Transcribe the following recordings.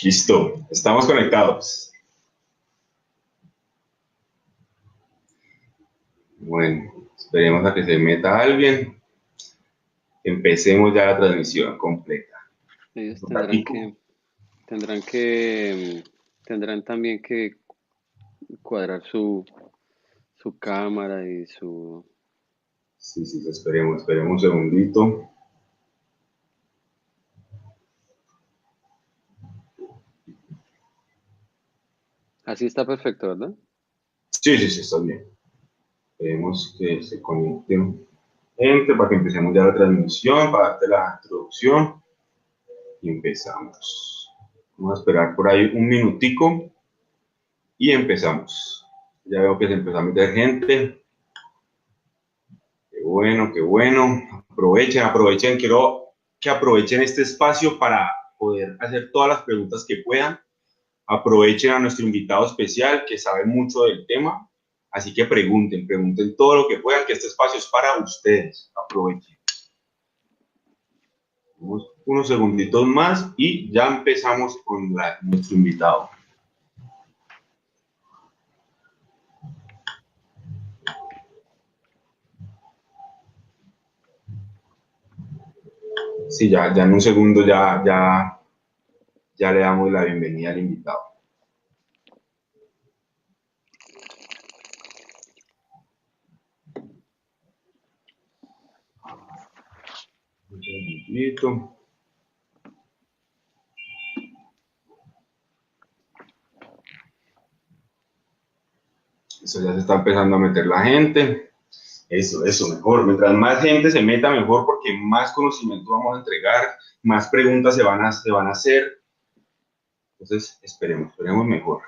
Listo, estamos conectados. Bueno, esperemos a que se meta alguien. Empecemos ya la transmisión completa. Ellos Un ratico. tendrán también que cuadrar su cámara y su... Sí, esperemos un segundito. Así está perfecto, ¿verdad? Sí, está bien. Esperemos que se conecte gente para que empecemos ya la transmisión, para darte la introducción y empezamos. Vamos a esperar por ahí un minutico y empezamos. Ya veo que se empezó a meter gente. Qué bueno, qué bueno. Aprovechen. Quiero que aprovechen este espacio para poder hacer todas las preguntas que puedan. Aprovechen a nuestro invitado especial que sabe mucho del tema. Así que pregunten todo lo que puedan, que este espacio es para ustedes. Aprovechen. Unos segunditos más y ya empezamos con nuestro invitado. Sí, ya en un segundo ya le damos la bienvenida al invitado. Un segundito. Eso ya se está empezando a meter la gente. Eso, mejor. Mientras más gente se meta, mejor, porque más conocimiento vamos a entregar, más preguntas se van a hacer. Entonces, esperemos mejor.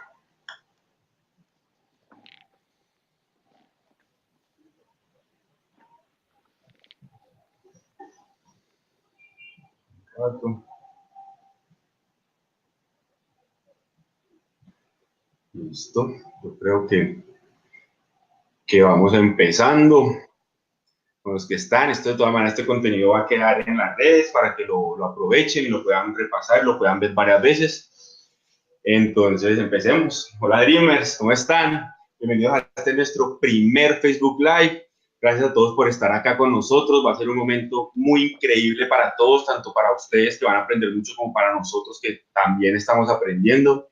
Listo. Yo creo que vamos empezando. Con los que están, esto de todas maneras, este contenido va a quedar en las redes para que lo aprovechen y lo puedan repasar, lo puedan ver varias veces. Entonces, empecemos. Hola Dreamers, ¿cómo están? Bienvenidos a este nuestro primer Facebook Live. Gracias a todos por estar acá con nosotros. Va a ser un momento muy increíble para todos, tanto para ustedes que van a aprender mucho como para nosotros que también estamos aprendiendo.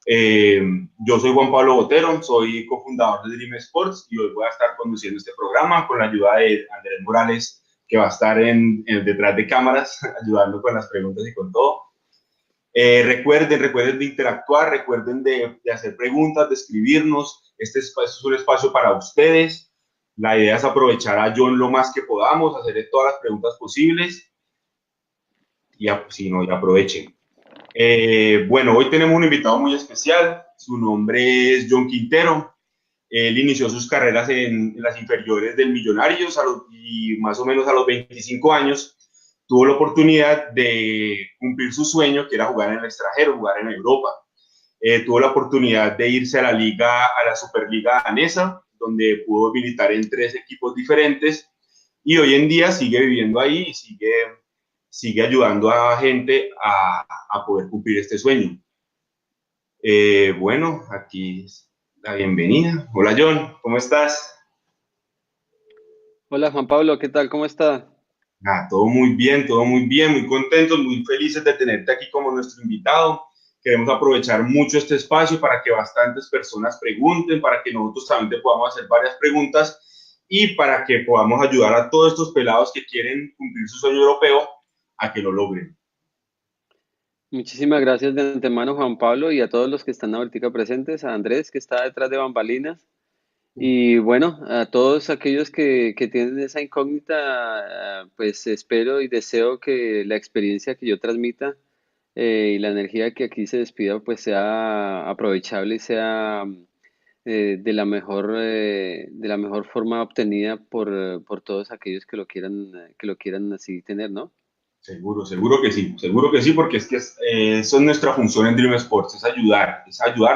Yo soy Juan Pablo Botero, soy cofundador de Dream Sports y hoy voy a estar conduciendo este programa con la ayuda de Andrés Morales, que va a estar detrás de cámaras, ayudando con las preguntas y con todo. Recuerden de interactuar, recuerden de hacer preguntas, de escribirnos. Este espacio es un espacio para ustedes. La idea es aprovechar a John lo más que podamos, hacerle todas las preguntas posibles y si no, ya aprovechen. Bueno, hoy tenemos un invitado muy especial. Su nombre es John Quintero. Él inició sus carreras en las inferiores del Millonarios y más o menos a los 25 años tuvo la oportunidad de cumplir su sueño, que era jugar en el extranjero, jugar en Europa. Tuvo la oportunidad de irse a la Superliga danesa, donde pudo militar en 3 equipos diferentes y hoy en día sigue viviendo ahí y sigue ayudando a gente a poder cumplir este sueño. Bueno, aquí la bienvenida. Hola John, ¿cómo estás? Hola Juan Pablo, ¿qué tal? ¿Cómo está? Todo muy bien, muy contentos, muy felices de tenerte aquí como nuestro invitado. Queremos aprovechar mucho este espacio para que bastantes personas pregunten, para que nosotros también te podamos hacer varias preguntas y para que podamos ayudar a todos estos pelados que quieren cumplir su sueño europeo a que lo logren. Muchísimas gracias de antemano Juan Pablo y a todos los que están ahorita presentes, a Andrés que está detrás de bambalinas y bueno, a todos aquellos que tienen esa incógnita, pues espero y deseo que la experiencia que yo transmita y la energía que aquí se despida pues sea aprovechable y sea de la mejor forma obtenida por todos aquellos que lo quieran así tener, ¿no? Seguro que sí, porque es que eso es nuestra función en Dream Sports, es ayudar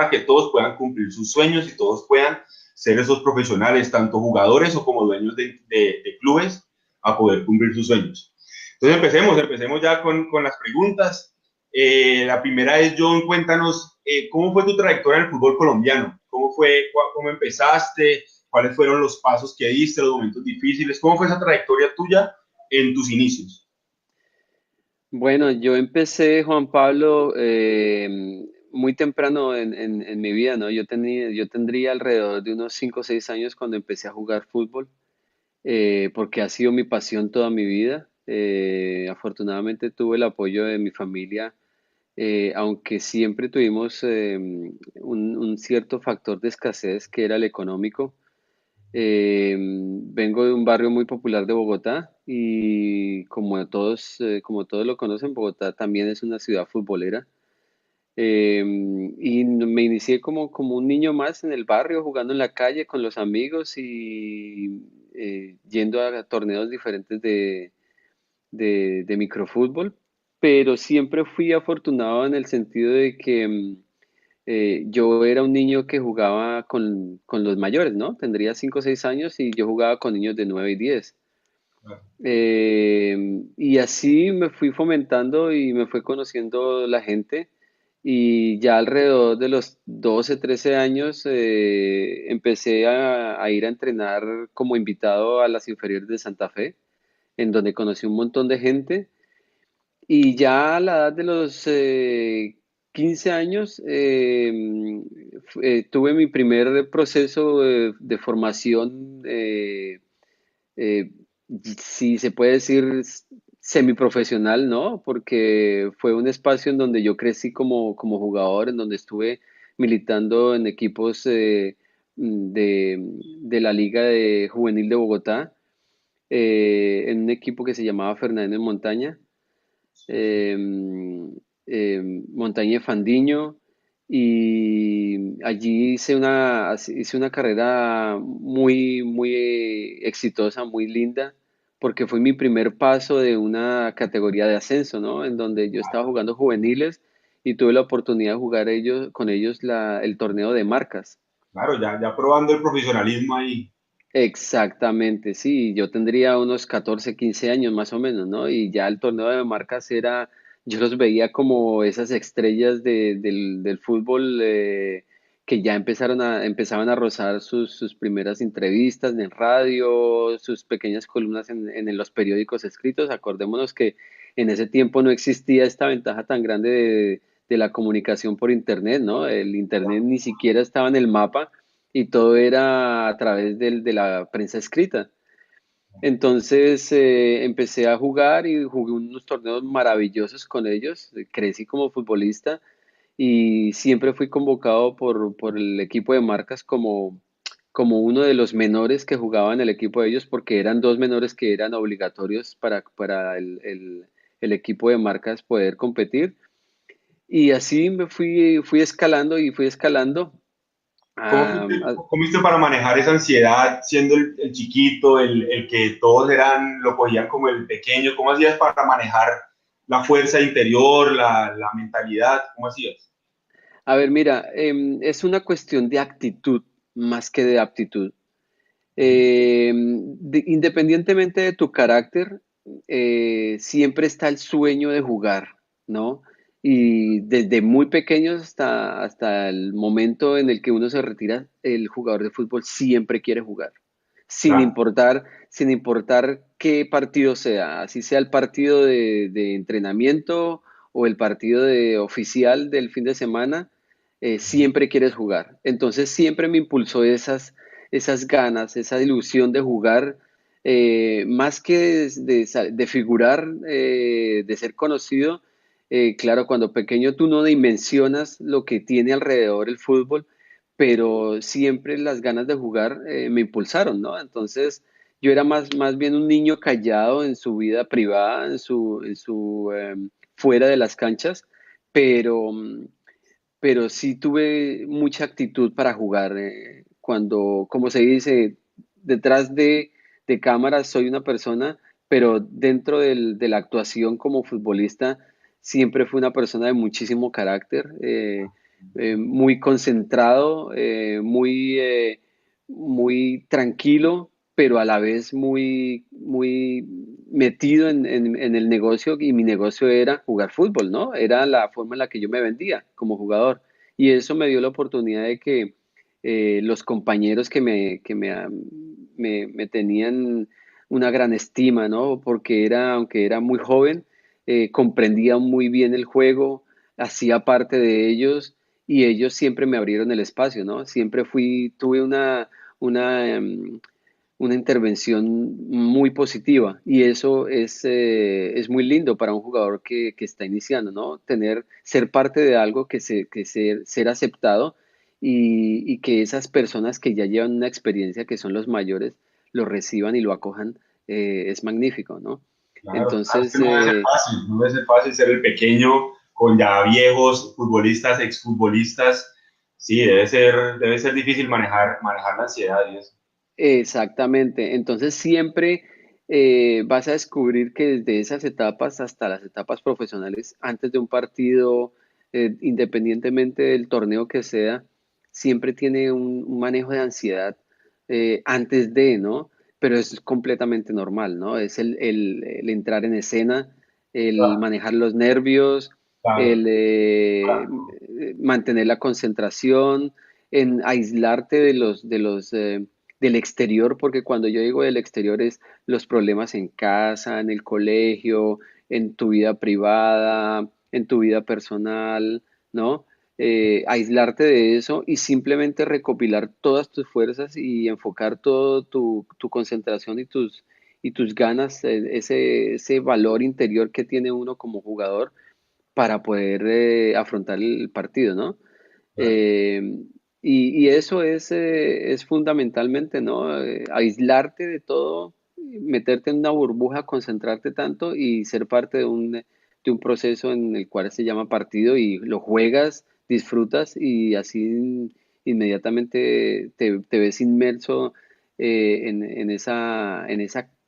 a que todos puedan cumplir sus sueños y todos puedan ser esos profesionales, tanto jugadores o como dueños de clubes, a poder cumplir sus sueños. Entonces empecemos ya con las preguntas. La primera es, John, cuéntanos, ¿cómo fue tu trayectoria en el fútbol colombiano? ¿Cómo fue, cómo empezaste? ¿Cuáles fueron los pasos que diste, los momentos difíciles? ¿Cómo fue esa trayectoria tuya en tus inicios? Bueno, yo empecé, Juan Pablo, muy temprano en mi vida, ¿no? Yo tendría alrededor de unos 5 o 6 años cuando empecé a jugar fútbol, porque ha sido mi pasión toda mi vida. Afortunadamente tuve el apoyo de mi familia, aunque siempre tuvimos un cierto factor de escasez que era el económico. Vengo de un barrio muy popular de Bogotá y como todos lo conocen, Bogotá también es una ciudad futbolera. Y me inicié como un niño más en el barrio, jugando en la calle con los amigos y yendo a torneos diferentes de microfútbol, pero siempre fui afortunado en el sentido de que yo era un niño que jugaba con los mayores, ¿no? Tendría 5 o 6 años y yo jugaba con niños de 9 y 10. Y así me fui fomentando y me fue conociendo la gente. Y ya alrededor de los 12 13 años empecé a ir a entrenar como invitado a las inferiores de Santa Fe, en donde conocí un montón de gente. Y ya a la edad de los 15 años tuve mi primer proceso de formación, eh, si se puede decir semiprofesional, ¿no? Porque fue un espacio en donde yo crecí como jugador, en donde estuve militando en equipos de la Liga de Juvenil de Bogotá, en un equipo que se llamaba Fernández Montaña, eh, Montaña de Fandiño, y allí hice una carrera muy exitosa, muy linda, porque fue mi primer paso de una categoría de ascenso, ¿no? En donde yo estaba jugando juveniles y tuve la oportunidad de jugar con ellos el torneo de marcas. Claro, ya probando el profesionalismo ahí. Exactamente, sí, yo tendría unos 14 15 años más o menos, ¿no? Y ya el torneo de marcas era, yo los veía como esas estrellas del fútbol, que ya empezaban a rozar sus primeras entrevistas en radio, sus pequeñas columnas en los periódicos escritos. Acordémonos que en ese tiempo no existía esta ventaja tan grande de la comunicación por internet, ¿no? El internet ni siquiera estaba en el mapa y todo era a través de la prensa escrita. Entonces empecé a jugar y jugué unos torneos maravillosos con ellos, crecí como futbolista y siempre fui convocado por el equipo de marcas como uno de los menores que jugaba en el equipo de ellos, porque eran dos menores que eran obligatorios para el equipo de marcas poder competir. Y así fui escalando y fui escalando. Ah, ¿Cómo hiciste para manejar esa ansiedad siendo el chiquito, el que todos lo cogían como el pequeño? ¿Cómo hacías para manejar la fuerza interior, la mentalidad? ¿Cómo hacías? A ver, mira, es una cuestión de actitud más que de aptitud. Independientemente de tu carácter, siempre está el sueño de jugar, ¿no? Y desde muy pequeños hasta el momento en el que uno se retira, el jugador de fútbol siempre quiere jugar, Claro, sin importar qué partido sea, así sea el partido de entrenamiento o el partido oficial del fin de semana, siempre quieres jugar. Entonces siempre me impulsó esas ganas, esa ilusión de jugar, más que de figurar, de ser conocido. Claro, cuando pequeño tú no dimensionas lo que tiene alrededor el fútbol, pero siempre las ganas de jugar me impulsaron, ¿no? Entonces yo era más bien un niño callado en su vida privada, fuera de las canchas, pero, pero sí tuve mucha actitud para jugar. Como se dice, detrás de cámaras soy una persona, pero dentro de la actuación como futbolista siempre fui una persona de muchísimo carácter, muy concentrado, muy tranquilo. pero a la vez muy, muy metido en el negocio y mi negocio era jugar fútbol, ¿no? Era la forma en la que yo me vendía como jugador. Y eso me dio la oportunidad de que los compañeros me tenían una gran estima, ¿no? Porque aunque era muy joven, comprendía muy bien el juego, hacía parte de ellos y ellos siempre me abrieron el espacio, ¿no? Tuve una, una intervención muy positiva y eso es muy lindo para un jugador que está iniciando, ¿no? Ser parte de algo ser aceptado y que esas personas que ya llevan una experiencia, que son los mayores, lo reciban y lo acojan, es magnífico, ¿no? Claro, claro, es que Entonces, no debe ser fácil, no debe ser fácil ser el pequeño con ya viejos futbolistas, exfutbolistas. Sí, debe ser difícil manejar la ansiedad y eso. exactamente. Entonces siempre vas a descubrir que desde esas etapas hasta las etapas profesionales, antes de un partido, independientemente del torneo que sea, siempre tiene un manejo de ansiedad antes de, ¿no? Pero eso es completamente normal, ¿no? Es el entrar en escena, el Claro, manejar los nervios, claro, el mantener la concentración, en aislarte del exterior, porque cuando yo digo del exterior es los problemas en casa, en el colegio, en tu vida privada, en tu vida personal, ¿no? Aislarte de eso y simplemente recopilar todas tus fuerzas y enfocar todo tu concentración y tus ganas, ese valor interior que tiene uno como jugador para poder afrontar el partido, ¿no? claro. Y eso es fundamentalmente, ¿no? Aislarte de todo, meterte en una burbuja, concentrarte tanto y ser parte de un proceso en el cual se llama partido y lo juegas, disfrutas y así inmediatamente te ves inmerso en esa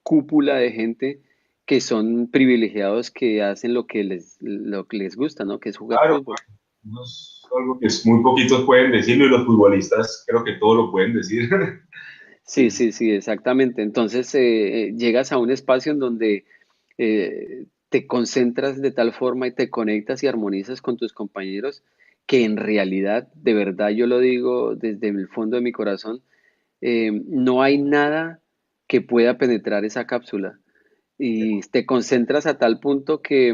cúpula de gente que son privilegiados que hacen lo que les gusta, ¿no? Que es jugar Claro, fútbol. no es algo que muy poquitos pueden decirlo y los futbolistas creo que todos lo pueden decir. Sí, sí, sí, exactamente. Entonces llegas a un espacio en donde te concentras de tal forma y te conectas y armonizas con tus compañeros que en realidad, de verdad, yo lo digo desde el fondo de mi corazón, no hay nada que pueda penetrar esa cápsula y te concentras a tal punto que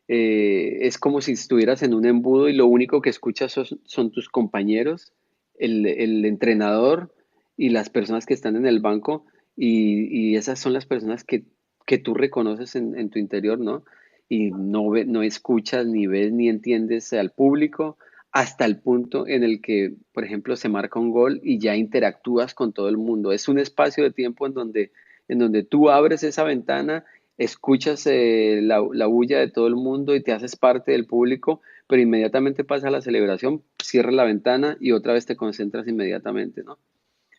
es como si estuvieras en un embudo y lo único que escuchas son tus compañeros, el entrenador y las personas que están en el banco y esas son las personas que tú reconoces en tu interior, ¿no? Y no escuchas, ni ves, ni entiendes al público hasta el punto en el que, por ejemplo, se marca un gol y ya interactúas con todo el mundo. Es un espacio de tiempo en donde tú abres esa ventana, escuchas la bulla de todo el mundo y te haces parte del público, pero inmediatamente pasa la celebración, cierras la ventana y otra vez te concentras inmediatamente, ¿no?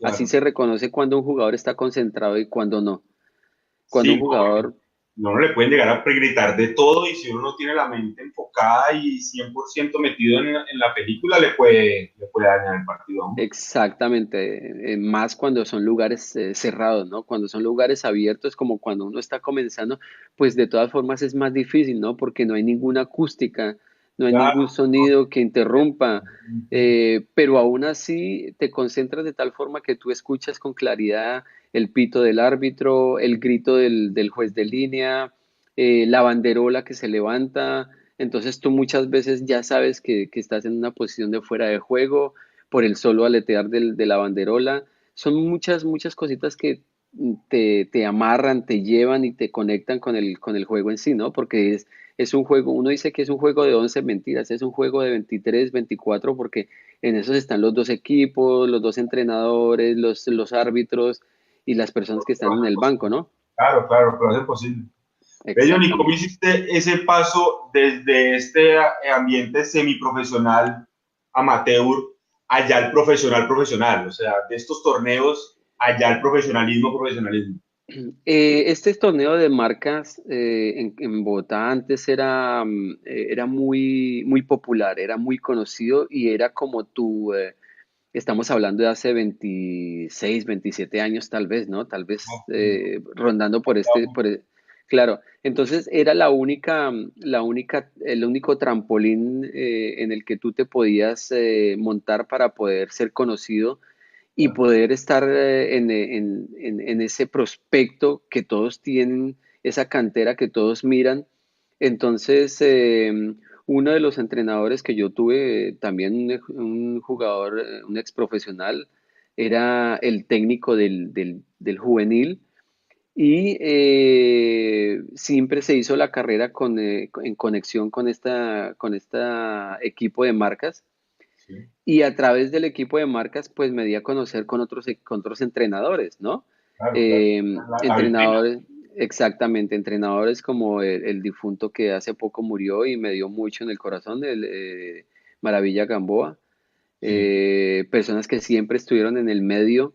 Así Claro. se reconoce cuando un jugador está concentrado y cuando no. Cuando un Sí, no, jugador, no le pueden llegar a gritar de todo y si uno no tiene la mente enfocada y 100% metido en la película, le puede dañar el partido a uno. exactamente, más cuando son lugares cerrados, ¿no? Cuando son lugares abiertos, como cuando uno está comenzando, pues de todas formas es más difícil, ¿no? Porque no hay ninguna acústica, no hay ningún Claro, sonido que interrumpa, pero aún así te concentras de tal forma que tú escuchas con claridad el pito del árbitro, el grito del juez de línea, la banderola que se levanta. Entonces tú muchas veces ya sabes que estás en una posición de fuera de juego por el solo aletear de la banderola. Son muchas, muchas cositas que te amarran, te llevan y te conectan con el juego en sí, ¿no? Porque es un juego, uno dice que es un juego de 11 mentiras, es un juego de 23, 24, porque en esos están los dos equipos, los dos entrenadores, los árbitros y las personas que están en el banco, ¿no? claro, claro, pero es posible. Ve, Johnny, ¿cómo Exactamente. hiciste ese paso desde este ambiente semiprofesional amateur allá al profesional profesional? O sea, de estos torneos allá al profesionalismo profesionalismo. Este torneo de marcas en Bogotá antes era muy, muy popular, era muy conocido y era como Estamos hablando de hace 26, 27 años tal vez, ¿no? Tal vez rondando por claro. Entonces era el único trampolín en el que tú te podías montar para poder ser conocido y poder estar en ese prospecto que todos tienen, esa cantera que todos miran. Entonces, uno de los entrenadores que yo tuve, también un jugador, un ex profesional, era el técnico del juvenil y siempre se hizo la carrera en conexión con esta equipo de marcas sí, y a través del equipo de marcas, pues me di a conocer con otros entrenadores, ¿no? claro, claro. Eh, La vitrina. entrenadores, exactamente, entrenadores como el difunto que hace poco murió y me dio mucho en el corazón, el Maravilla Gamboa. Sí, Personas que siempre estuvieron en el medio,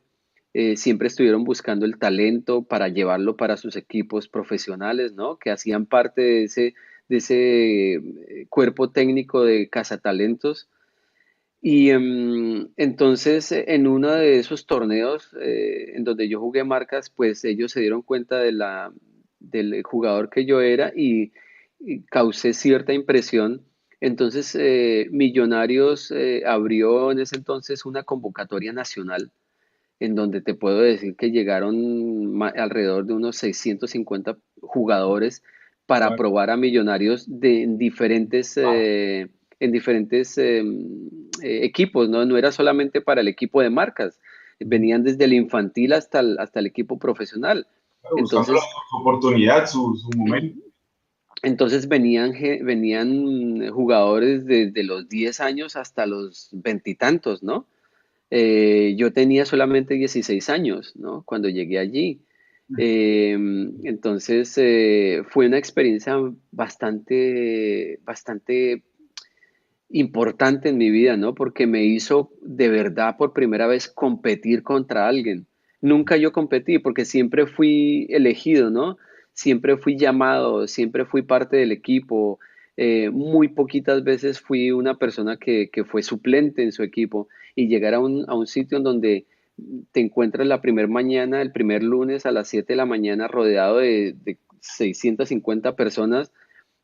siempre estuvieron buscando el talento para llevarlo para sus equipos profesionales, ¿no? Que hacían parte de ese cuerpo técnico de cazatalentos y entonces en uno de esos torneos en donde yo jugué marcas, pues ellos se dieron cuenta del jugador que yo era y causé cierta impresión. Entonces Millonarios abrió en ese entonces una convocatoria nacional en donde te puedo decir que llegaron alrededor de unos 650 jugadores para claro. probar a Millonarios en diferentes equipos, ¿no? No era solamente para el equipo de marcas, Ujú. venían desde el infantil hasta el equipo profesional. Claro, buscando Entonces, su oportunidad, su momento. entonces venían jugadores desde los 10 años hasta los veintitantos, ¿no? Yo tenía solamente 16 años, ¿no? Cuando llegué allí. Eh, entonces fue una experiencia bastante importante en mi vida, ¿no? Porque me hizo de verdad por primera vez competir contra alguien. Nunca yo competí porque siempre fui elegido, ¿no? Siempre fui llamado, siempre fui parte del equipo. Muy poquitas veces fui una persona que fue suplente en su equipo y llegar a un sitio en donde te encuentras la primera mañana, el primer lunes a las 7 de la mañana rodeado de 650 personas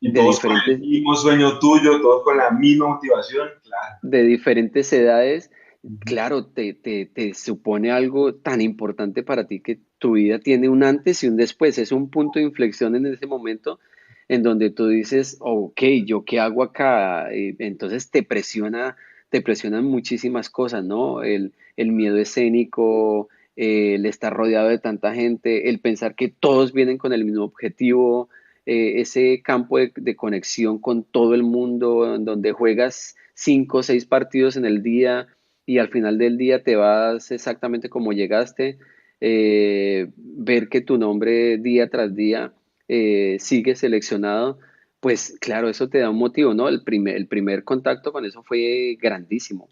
Y de todos con el diferentes, mismo sueño tuyo, todos con la misma motivación, claro. de diferentes edades, Ujú. claro, te supone algo tan importante para ti que tu vida tiene un antes y un después. Es un punto de inflexión en ese momento en donde tú dices, ok, ¿yo qué hago acá? Entonces te presionan muchísimas cosas, ¿no? El miedo escénico, el estar rodeado de tanta gente, el pensar que todos vienen con el mismo objetivo, ese campo de conexión con todo el mundo, en donde juegas 5 o 6 partidos en el día y al final del día te vas exactamente como llegaste, ver que tu nombre día tras día sigue seleccionado, pues claro, eso te da un motivo, ¿no? El primer contacto con eso fue grandísimo.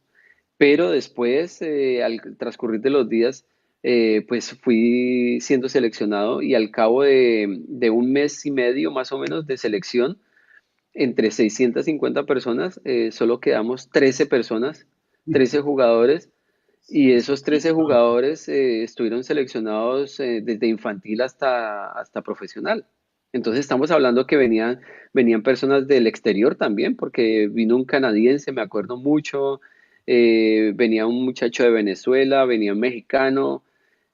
Pero después, al transcurrir de los días, pues fui siendo seleccionado y al cabo de un mes y medio más o menos de selección, entre 650 personas, solo quedamos 13 personas, 13 jugadores, y esos 13 jugadores estuvieron seleccionados desde infantil hasta profesional. Entonces estamos hablando que venían personas del exterior también, porque vino un canadiense, me acuerdo mucho, venía un muchacho de Venezuela, venía un mexicano,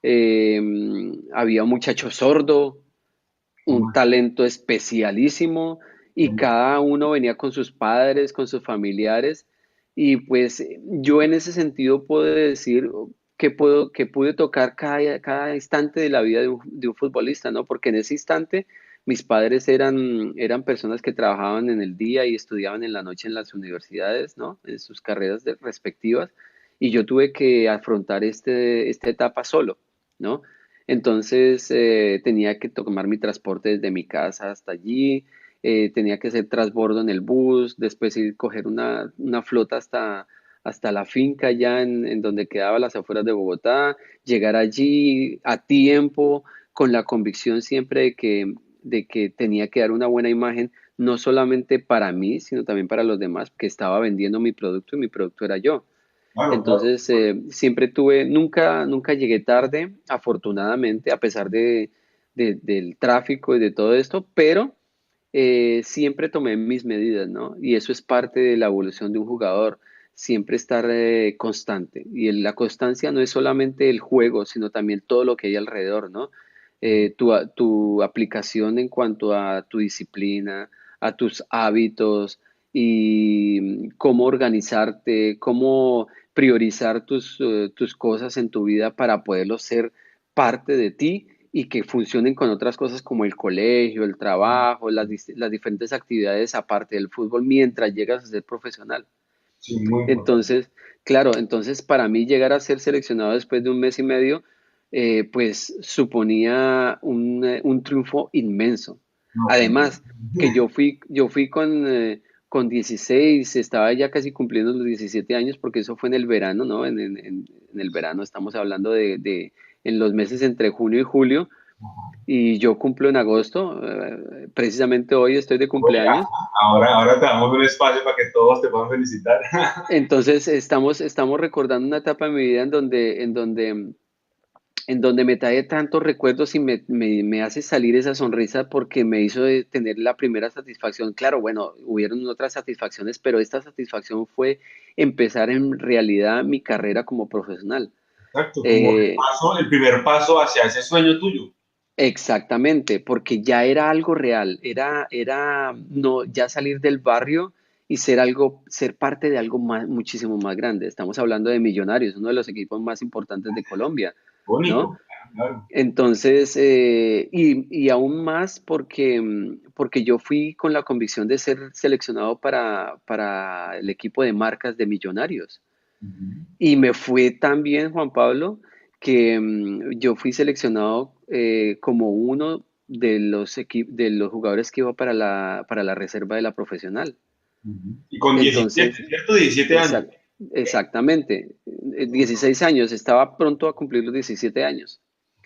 eh, había un muchacho sordo, un talento especialísimo y cada uno venía con sus padres, con sus familiares y pues yo en ese sentido puedo decir que pude tocar cada instante de la vida de un futbolista, ¿no? Porque en ese instante mis padres eran personas que trabajaban en el día y estudiaban en la noche en las universidades, ¿no? En sus carreras respectivas y yo tuve que afrontar esta etapa solo, ¿no? Entonces tenía que tomar mi transporte desde mi casa hasta allí, tenía que hacer transbordo en el bus, después ir coger una flota hasta la finca ya en donde quedaba las afueras de Bogotá, llegar allí a tiempo, con la convicción siempre de que tenía que dar una buena imagen, no solamente para mí, sino también para los demás, que estaba vendiendo mi producto y mi producto era yo. Claro, claro. Entonces, siempre nunca llegué tarde, afortunadamente, a pesar del tráfico y de todo esto, pero siempre tomé mis medidas, ¿no? Y eso es parte de la evolución de un jugador, siempre estar constante. Y la constancia no es solamente el juego, sino también todo lo que hay alrededor, ¿no? Tu aplicación en cuanto a tu disciplina, a tus hábitos y cómo organizarte, cómo priorizar tus cosas en tu vida para poderlo ser parte de ti y que funcionen con otras cosas como el colegio, el trabajo, las diferentes actividades aparte del fútbol mientras llegas a ser profesional. Sí, muy importante. Entonces, claro, entonces para mí llegar a ser seleccionado después de un mes y medio, pues suponía un triunfo inmenso. No, claro. Además, que yo fui con 16, estaba ya casi cumpliendo los 17 años, porque eso fue en el verano, ¿no? En el verano estamos hablando en los meses entre junio y julio, y yo cumplo en agosto, precisamente hoy estoy de Oye, cumpleaños. ahora te damos un espacio para que todos te puedan felicitar. Entonces estamos recordando una etapa de mi vida en donde me trae tantos recuerdos y me hace salir esa sonrisa porque me hizo tener la primera satisfacción. Claro, bueno, hubieron otras satisfacciones, pero esta satisfacción fue empezar en realidad mi carrera como profesional. Exacto, como Eh, el primer paso hacia ese sueño tuyo. Exactamente, porque ya era algo real, era no ya salir del barrio y ser parte de algo muchísimo más grande. Estamos hablando de Millonarios, uno de los equipos más importantes de Colombia, ¿no? Bonito, claro. Entonces, y aún más porque yo fui con la convicción de ser seleccionado para el equipo de marcas de Millonarios. Ujú. Y me fue tan bien, Juan Pablo, que yo fui seleccionado como uno de los jugadores que iba para la reserva de la profesional. Ujú. Y con 17, Entonces, ¿cierto? 17 años. exact- exactamente, 16 años, estaba pronto a cumplir los 17 años.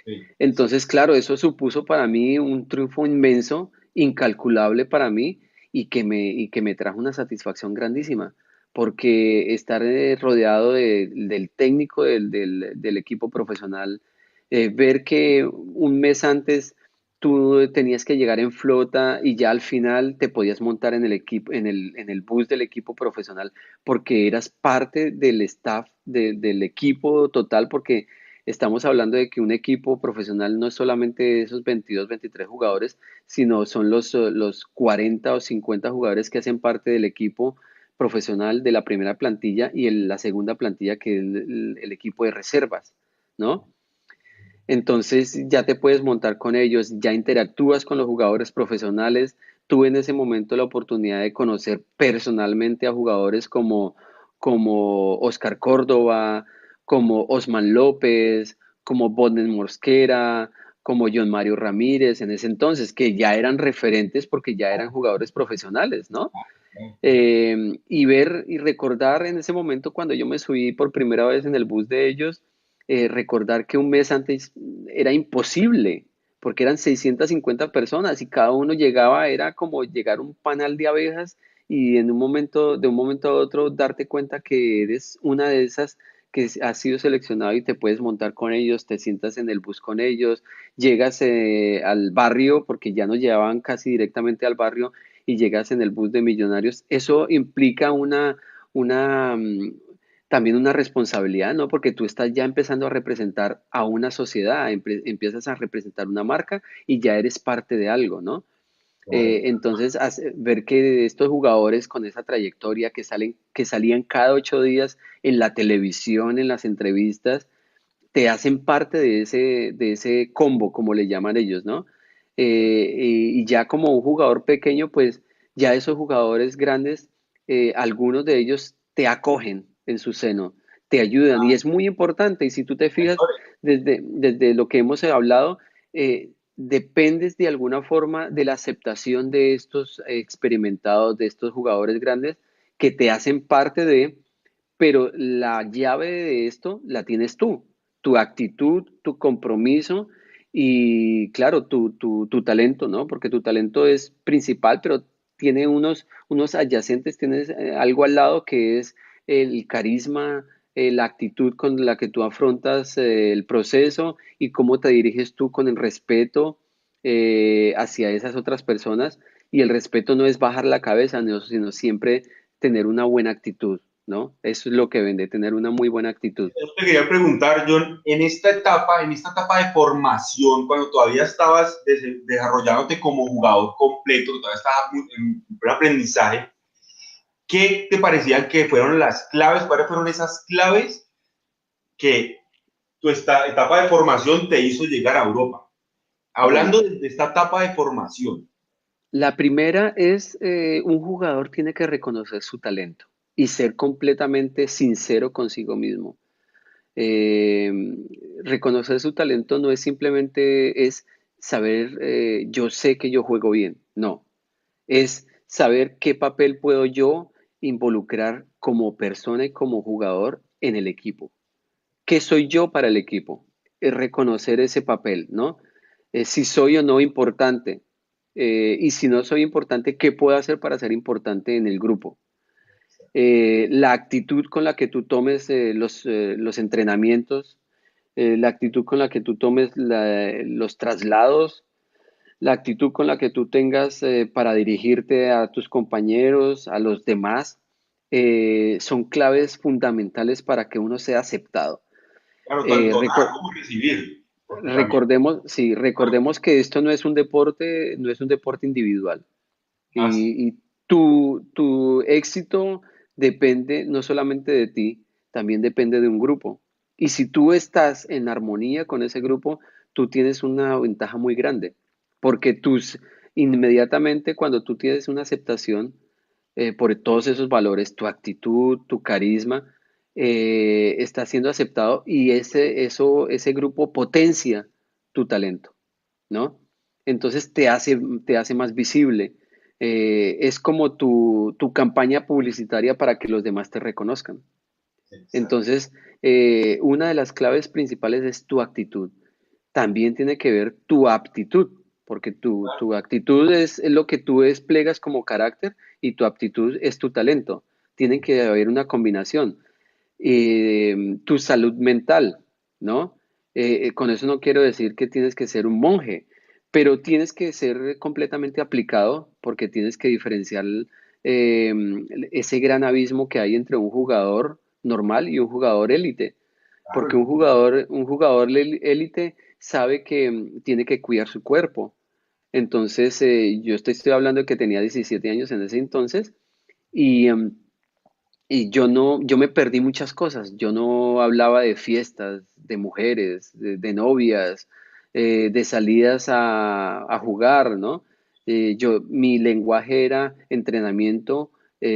Sí. Entonces, claro, eso supuso para mí un triunfo inmenso, incalculable para mí, y que me trajo una satisfacción grandísima, porque estar rodeado del técnico del equipo profesional, ver que un mes antes tú tenías que llegar en flota y ya al final te podías montar en el equipo, en el bus del equipo profesional, porque eras parte del staff del equipo total, porque estamos hablando de que un equipo profesional no es solamente esos 22, 23 jugadores, sino son los 40 o 50 jugadores que hacen parte del equipo profesional de la primera plantilla y la segunda plantilla, que es el equipo de reservas, ¿no? Entonces ya te puedes montar con ellos, ya interactúas con los jugadores profesionales. Tuve en ese momento la oportunidad de conocer personalmente a jugadores como Oscar Córdoba, como Osman López, como Bodnen Mosquera, como John Mario Ramírez en ese entonces, que ya eran referentes porque ya eran jugadores profesionales, ¿no? Y ver y recordar en ese momento cuando yo me subí por primera vez en el bus de ellos, recordar que un mes antes era imposible, porque eran 650 personas y cada uno llegaba, era como llegar a un panal de abejas y de un momento a otro darte cuenta que eres una de esas que has sido seleccionado y te puedes montar con ellos, te sientas en el bus con ellos, llegas al barrio, porque ya nos llevaban casi directamente al barrio, y llegas en el bus de Millonarios. Eso implica una, mm, también una responsabilidad, ¿no? Porque tú estás ya empezando a representar a una sociedad, empiezas a representar una marca y ya eres parte de algo, ¿no? Correcto. Entonces, ver que estos jugadores con esa trayectoria que salían cada 8 días en la televisión, en las entrevistas, te hacen parte de ese combo, como le llaman ellos, ¿no? Y ya como un jugador pequeño, pues ya esos jugadores grandes, algunos de ellos te acogen en su seno, te ayudan, y es muy importante. Y si tú te fijas, desde lo que hemos hablado, dependes de alguna forma de la aceptación de estos experimentados, de estos jugadores grandes que te hacen parte pero la llave de esto la tienes tú, tu actitud, tu compromiso y, claro, tu talento, ¿no? Porque tu talento es principal, pero tiene unos adyacentes, tienes algo al lado que es el carisma, la actitud con la que tú afrontas el proceso y cómo te diriges tú con el respeto hacia esas otras personas. Y el respeto no es bajar la cabeza, no, sino siempre tener una buena actitud, ¿no? Eso es lo que vende, tener una muy buena actitud. Yo te quería preguntar, John, en esta etapa de formación, cuando todavía estabas desarrollándote como jugador completo, todavía estabas en un aprendizaje, ¿qué te parecían que fueron las claves? ¿Cuáles fueron esas claves que tu esta etapa de formación te hizo llegar a Europa? Bueno, Hablando de esta etapa de formación. la primera es un jugador tiene que reconocer su talento y ser completamente sincero consigo mismo. Eh, Reconocer su talento no es simplemente es saber, yo sé que yo juego bien, no, es saber qué papel puedo yo involucrar como persona y como jugador en el equipo. ¿Qué soy yo para el equipo? Es reconocer ese papel, ¿no? Si soy o no importante. Y si no soy importante, ¿qué puedo hacer para ser importante en el grupo? La actitud con la que tú tomes los entrenamientos, la actitud con la que tú tomes los traslados, la actitud con la que tú tengas para dirigirte a tus compañeros, a los demás, son claves fundamentales para que uno sea aceptado. Claro, Eh, tanto dar reco- como recibir, porque también, Recordemos, sí, recordemos que esto no es un deporte, no es un deporte individual. así, Y tu éxito depende no solamente de ti, también depende de un grupo. Y si tú estás en armonía con ese grupo, tú tienes una ventaja muy grande, porque inmediatamente cuando tú tienes una aceptación por todos esos valores, tu actitud, tu carisma, está siendo aceptado y ese grupo potencia tu talento, ¿no? Entonces te hace más visible. Es como tu campaña publicitaria para que los demás te reconozcan. exacto. Entonces, una de las claves principales es tu actitud. También tiene que ver tu aptitud, porque tu actitud es lo que tú desplegas como carácter y tu aptitud es tu talento. Tiene que haber una combinación. Tu salud mental, ¿no? Con eso no quiero decir que tienes que ser un monje, pero tienes que ser completamente aplicado porque tienes que diferenciar eh, ese gran abismo que hay entre un jugador normal y un jugador élite, Claro, porque un jugador élite sabe que tiene que cuidar su cuerpo. Entonces, yo estoy hablando de que tenía 17 años en ese entonces y y yo no, yo me perdí muchas cosas. Yo no hablaba de fiestas, de mujeres, de novias, de salidas a jugar, ¿no? Mi lenguaje era entrenamiento,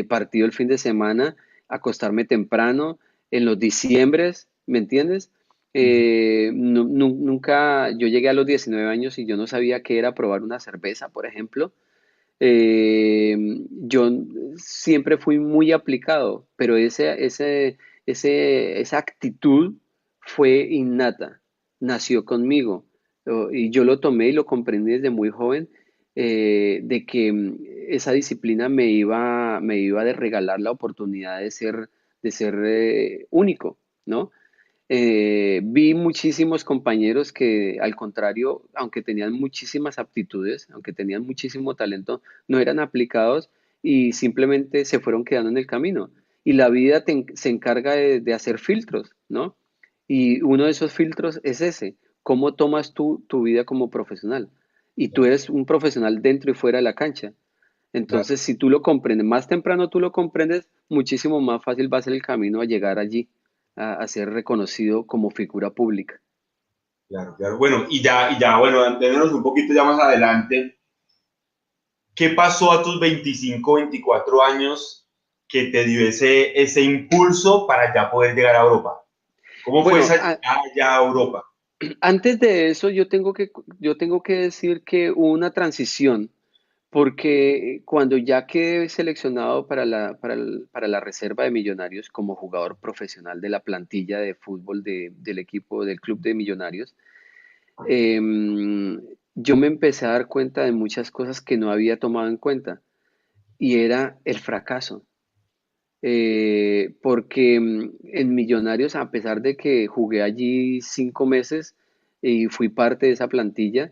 partido el fin de semana, acostarme temprano, en los diciembres, ¿me entiendes? Nunca, yo llegué a los 19 años y yo no sabía qué era probar una cerveza, por ejemplo. Eh, yo siempre fui muy aplicado, pero esa actitud fue innata, nació conmigo. Y yo lo tomé y lo comprendí desde muy joven, de que esa disciplina me iba a regalar la oportunidad de ser único, ¿no? Vi muchísimos compañeros que, al contrario, aunque tenían muchísimas aptitudes, aunque tenían muchísimo talento, no eran aplicados y simplemente se fueron quedando en el camino. Y la vida se encarga de hacer filtros, ¿no? Y uno de esos filtros es ese, cómo tomas tú tu vida como profesional. Y tú eres un profesional dentro y fuera de la cancha. claro, Entonces, si tú lo comprendes, más temprano tú lo comprendes, muchísimo más fácil va a ser el camino a llegar allí, a ser reconocido como figura pública. claro, claro. Bueno, bueno, démonos un poquito ya más adelante. ¿Qué pasó a tus 25, 24 años que te dio ese impulso para ya poder llegar a Europa? ¿Cómo fue Bueno, esa llegada ya a Europa? antes de eso yo tengo que decir que hubo una transición, porque cuando ya quedé seleccionado para la reserva de Millonarios como jugador profesional de la plantilla de fútbol del equipo del club de Millonarios, yo me empecé a dar cuenta de muchas cosas que no había tomado en cuenta y era el fracaso. porque en Millonarios, a pesar de que jugué allí 5 meses y fui parte de esa plantilla,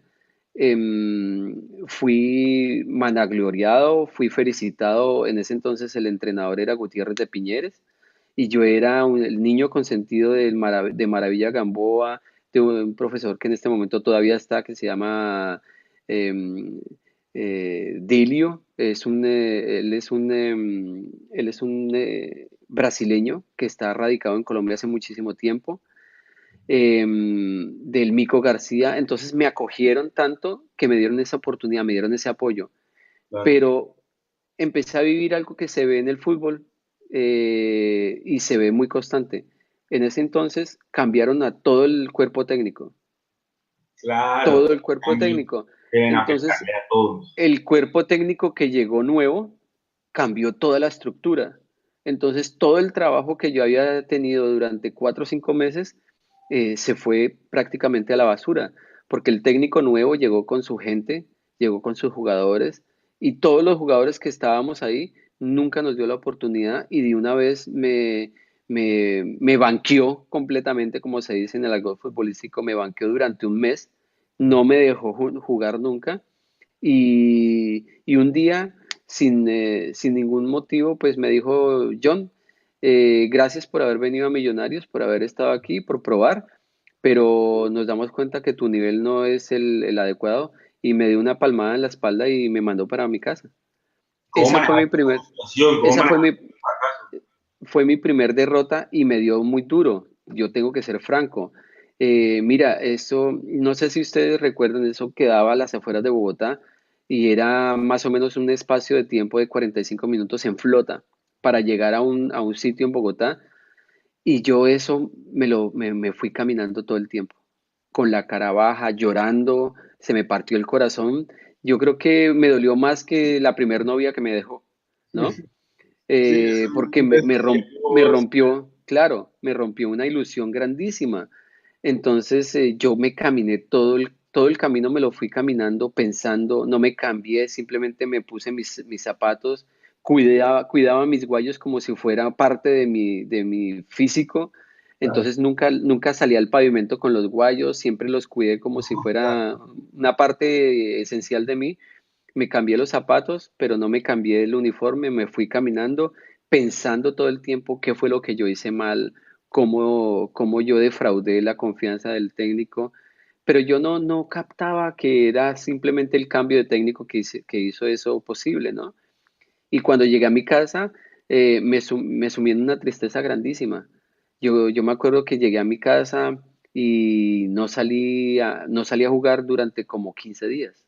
fui managloriado, fui felicitado. En ese entonces el entrenador era Gutiérrez de Piñeres y yo era el niño consentido de Maravilla Gamboa, de un profesor que en este momento todavía está, que se llama em, Dilio. Él es un brasileño que está radicado en Colombia hace muchísimo tiempo, del Mico García. Entonces me acogieron tanto que me dieron esa oportunidad, me dieron ese apoyo, Claro. pero empecé a vivir algo que se ve en el fútbol, y se ve muy constante. En ese entonces cambiaron a todo el cuerpo técnico, Claro, todo el cuerpo cambios técnico. deben Entonces, afectarle a todos. el cuerpo técnico que llegó nuevo cambió toda la estructura. Entonces, todo el trabajo que yo había tenido durante 4 o 5 meses se fue prácticamente a la basura, porque el técnico nuevo llegó con su gente, llegó con sus jugadores, y todos los jugadores que estábamos ahí nunca nos dio la oportunidad y de una vez me banqueó completamente, como se dice en el argot futbolístico, me banqueó durante un mes, no me dejó jugar nunca. Y un día, sin ningún motivo, pues me dijo: John, gracias por haber venido a Millonarios, por haber estado aquí, por probar, pero nos damos cuenta que tu nivel no es el adecuado, y me dio una palmada en la espalda y me mandó para mi casa. ¿Cómo Esa fue mi manejaste primer, esa situación? ¿Cómo esa manejaste el fracaso? fue mi primer derrota y me dio muy duro. Yo tengo que ser franco. Mira, eso, no sé si ustedes recuerdan, eso quedaba a las afueras de Bogotá y era más o menos un espacio de tiempo de 45 minutos en flota para llegar a un sitio en Bogotá, y yo eso me fui caminando todo el tiempo, con la cara baja, llorando, se me partió el corazón. Yo creo que me dolió más que la primer novia que me dejó, ¿no? Sí, eso Porque me rompió, claro, me rompió una ilusión grandísima. Entonces, yo me caminé todo el camino, me lo fui caminando pensando, no me cambié, simplemente me puse mis zapatos, cuidaba mis guayos como si fuera parte de mi físico. claro, Entonces nunca salí al pavimento con los guayos, siempre los cuidé como si claro. fuera una parte esencial de mí. Me cambié los zapatos, pero no me cambié el uniforme, me fui caminando pensando todo el tiempo qué fue lo que yo hice mal, cómo yo defraudé la confianza del técnico, pero yo no captaba que era simplemente el cambio de técnico que hizo eso posible, ¿no? Y cuando llegué a mi casa, me sumí en una tristeza grandísima. Yo me acuerdo que llegué a mi casa y no salí a jugar durante como 15 días.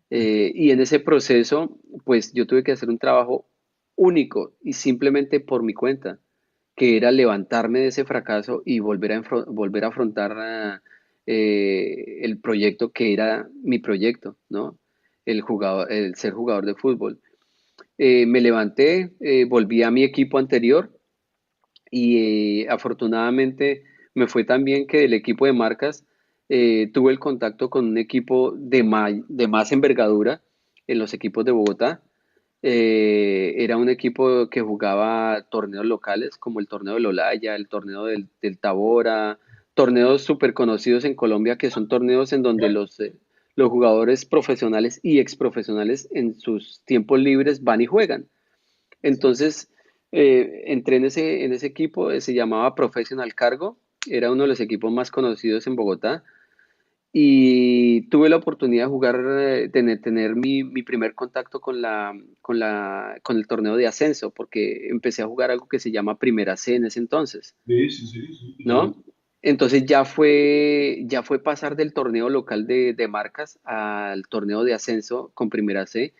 Y en ese proceso, pues yo tuve que hacer un trabajo único y simplemente por mi cuenta, que era levantarme de ese fracaso y volver a afrontar el proyecto que era mi proyecto, ¿no? El ser jugador de fútbol. Me levanté, volví a mi equipo anterior y afortunadamente me fue tan bien que el equipo de marcas, tuve el contacto con un equipo de más envergadura en los equipos de Bogotá. Era un equipo que jugaba torneos locales como el torneo del Olaya, el torneo del Tabora, torneos súper conocidos en Colombia, que son torneos en donde los jugadores profesionales y exprofesionales en sus tiempos libres van y juegan. Entonces, entré en ese equipo, se llamaba Professional Cargo, era uno de los equipos más conocidos en Bogotá, y tuve la oportunidad de jugar, tener mi primer contacto con el torneo de ascenso, porque empecé a jugar algo que se llama Primera C en ese entonces, Sí, sí, sí, sí, claro. ¿no? Entonces ya fue pasar del torneo local de marcas al torneo de ascenso con Primera C,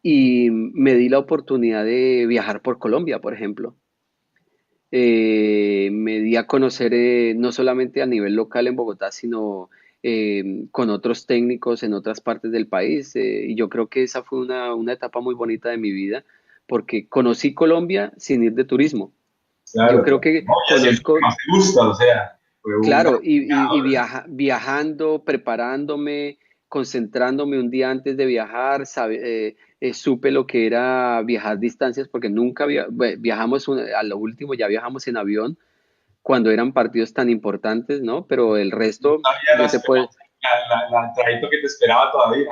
y me di la oportunidad de viajar por Colombia, por ejemplo. Me di a conocer, no solamente a nivel local en Bogotá, sino con otros técnicos en otras partes del país. Y yo creo que esa fue una etapa muy bonita de mi vida, porque conocí Colombia sin ir de turismo. Yo Claro, creo claro. que No, y haciendo lo que conozco. más te gusta, o sea, fue un Claro, gran y viajando, preparándome, concentrándome un día antes de viajar, supe lo que era viajar distancias, porque nunca viajamos, a lo último ya viajamos en avión cuando eran partidos tan importantes, ¿no? Pero el resto, Todavía yo te puedo, la trayecto que te esperaba todavía.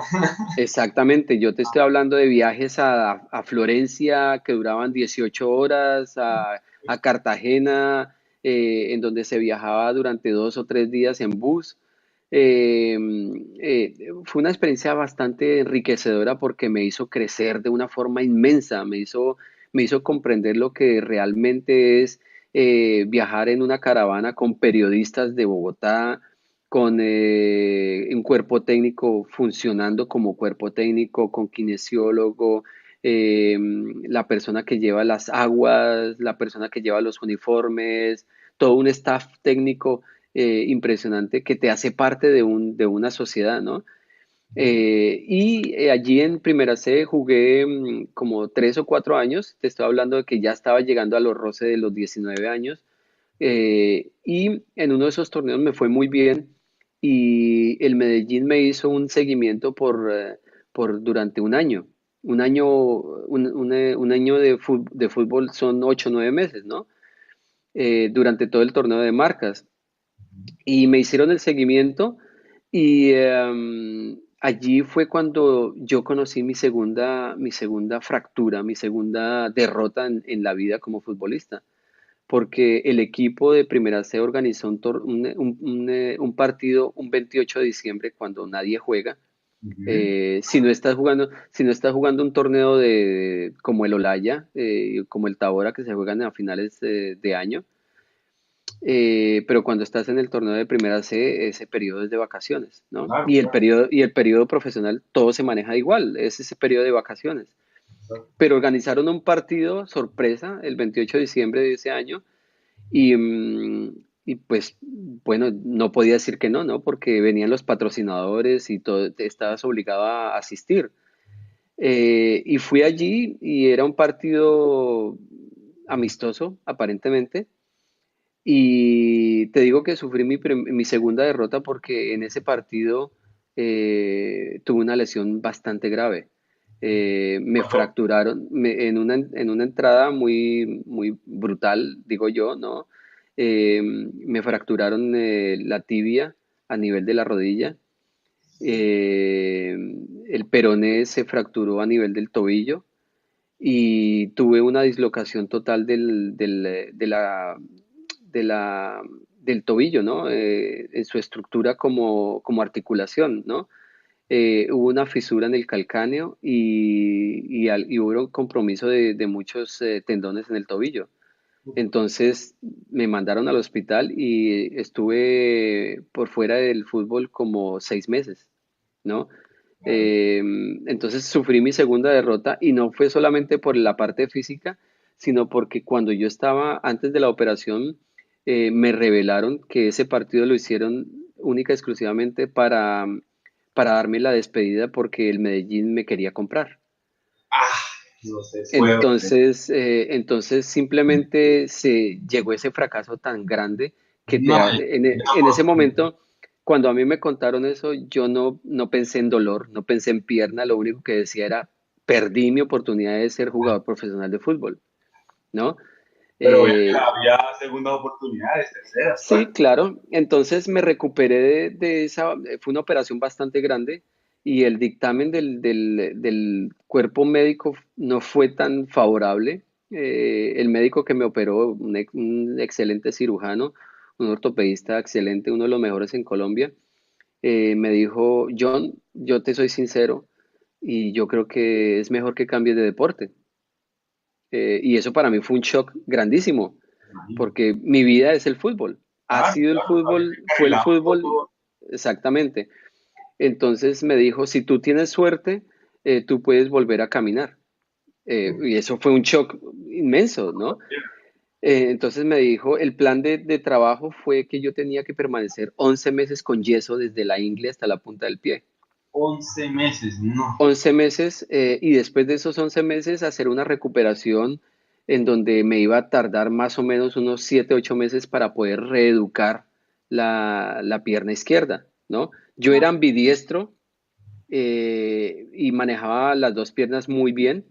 exactamente, yo te estoy hablando de viajes a Florencia que duraban 18 horas, a Cartagena, en donde se viajaba durante 2 o 3 días en bus. Eh, Fue una experiencia bastante enriquecedora porque me hizo crecer de una forma inmensa, me hizo comprender lo que realmente es viajar en una caravana con periodistas de Bogotá, con un cuerpo técnico funcionando como cuerpo técnico, con kinesiólogo, eh, la persona que lleva las aguas, la persona que lleva los uniformes, todo un staff técnico impresionante que te hace parte de una sociedad, ¿no? Allí en Primera C jugué como 3 o 4 años, te estoy hablando de que ya estaba llegando a los roces de los 19 años, y en uno de esos torneos me fue muy bien y el Medellín me hizo un seguimiento por durante un año. Un año de fútbol son 8 o 9 meses, ¿no? Durante todo el torneo de marcas. Y me hicieron el seguimiento y allí fue cuando yo conocí mi segunda fractura, mi segunda derrota en la vida como futbolista, porque el equipo de Primera C organizó un partido un 28 de diciembre cuando nadie juega. Ujú. Si no estás jugando un torneo como el Olaya, como el Tabora que se juegan a finales de año, pero cuando estás en el torneo de Primera C, ese periodo es de vacaciones, ¿no? Claro, Y el periodo profesional, todo se maneja igual, es ese periodo de vacaciones. claro. Pero organizaron un partido sorpresa el 28 de diciembre de ese año y, y pues, bueno, no podía decir que no, ¿no? Porque venían los patrocinadores y todo, estabas obligado a asistir. Y fui allí y era un partido amistoso, aparentemente, y te digo que sufrí mi segunda derrota porque en ese partido tuve una lesión bastante grave. Me fracturaron en una entrada muy brutal, digo yo, ¿no? Me fracturaron la tibia a nivel de la rodilla. eh, el peroné se fracturó a nivel del tobillo y tuve una dislocación total de la, del tobillo, ¿no? En su estructura como articulación, ¿no? Hubo una fisura en el calcáneo y hubo un compromiso de muchos tendones en el tobillo. Entonces me mandaron al hospital y estuve por fuera del fútbol como 6 meses, ¿no? Eh, entonces sufrí mi segunda derrota y no fue solamente por la parte física, sino porque cuando yo estaba antes de la operación, me revelaron que ese partido lo hicieron única y exclusivamente para darme la despedida porque el Medellín me quería comprar. Ah, no sé, puedo. Entonces simplemente se llegó ese fracaso tan grande que No, en ese momento, cuando a mí me contaron eso, yo no pensé en dolor, no pensé en pierna, lo único que decía era, perdí mi oportunidad de ser jugador profesional de fútbol, ¿no? pero vean que Eh, había segundas oportunidades, terceras, Sí, cuartas. claro. Entonces me recuperé de esa, fue una operación bastante grande y el dictamen del cuerpo médico no fue tan favorable. El médico que me operó, un excelente cirujano, un ortopedista excelente, uno de los mejores en Colombia, me dijo, John, yo te soy sincero y yo creo que es mejor que cambies de deporte. Y eso para mí fue un shock grandísimo Imagino. porque mi vida es el fútbol. Ha Claro, sido el claro, había fútbol, fue el encarrilado fútbol, todo. exactamente. Entonces me dijo, si tú tienes suerte, tú puedes volver a caminar. Y eso fue un shock inmenso, ¿no? Entonces me dijo, el plan de trabajo fue que yo tenía que permanecer 11 meses con yeso desde la ingle hasta la punta del pie. 11 meses, no. 11 meses, y después de esos 11 meses hacer una recuperación en donde me iba a tardar más o menos unos 7 u 8 meses para poder reeducar la pierna izquierda, ¿no? Yo era ambidiestro, y manejaba las dos piernas muy bien.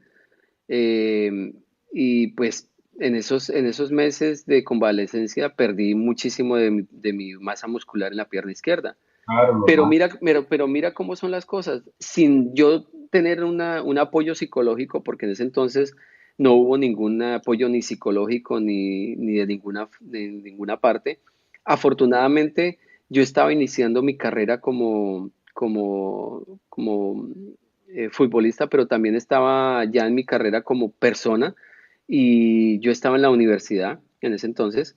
Eh, y pues en esos meses de convalecencia perdí muchísimo de mi masa muscular en la pierna izquierda. Claro, normal. Pero mira cómo son las cosas. Sin yo tener un apoyo psicológico, porque en ese entonces no hubo ningún apoyo ni psicológico ni de ninguna parte. Afortunadamente, yo estaba iniciando mi carrera como futbolista, pero también estaba ya en mi carrera como persona y yo estaba en la universidad en ese entonces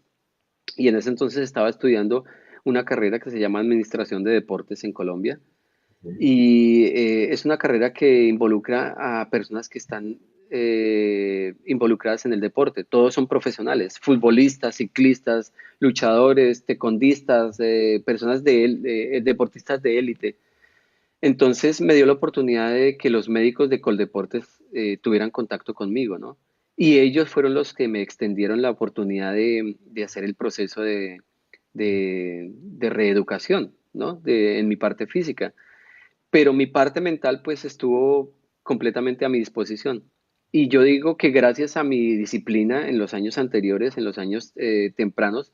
y en ese entonces estaba estudiando una carrera que se llama Administración de Deportes en Colombia. Y es una carrera que involucra a personas que están involucradas en el deporte. Todos son profesionales, futbolistas, ciclistas, luchadores, tecondistas, personas deportistas de élite. Entonces me dio la oportunidad de que los médicos de Coldeportes tuvieran contacto conmigo, ¿no? Y ellos fueron los que me extendieron la oportunidad de hacer el proceso de reeducación, ¿no? En mi parte física. Pero mi parte mental pues estuvo completamente a mi disposición. Y yo digo que gracias a mi disciplina en los años anteriores, en los años tempranos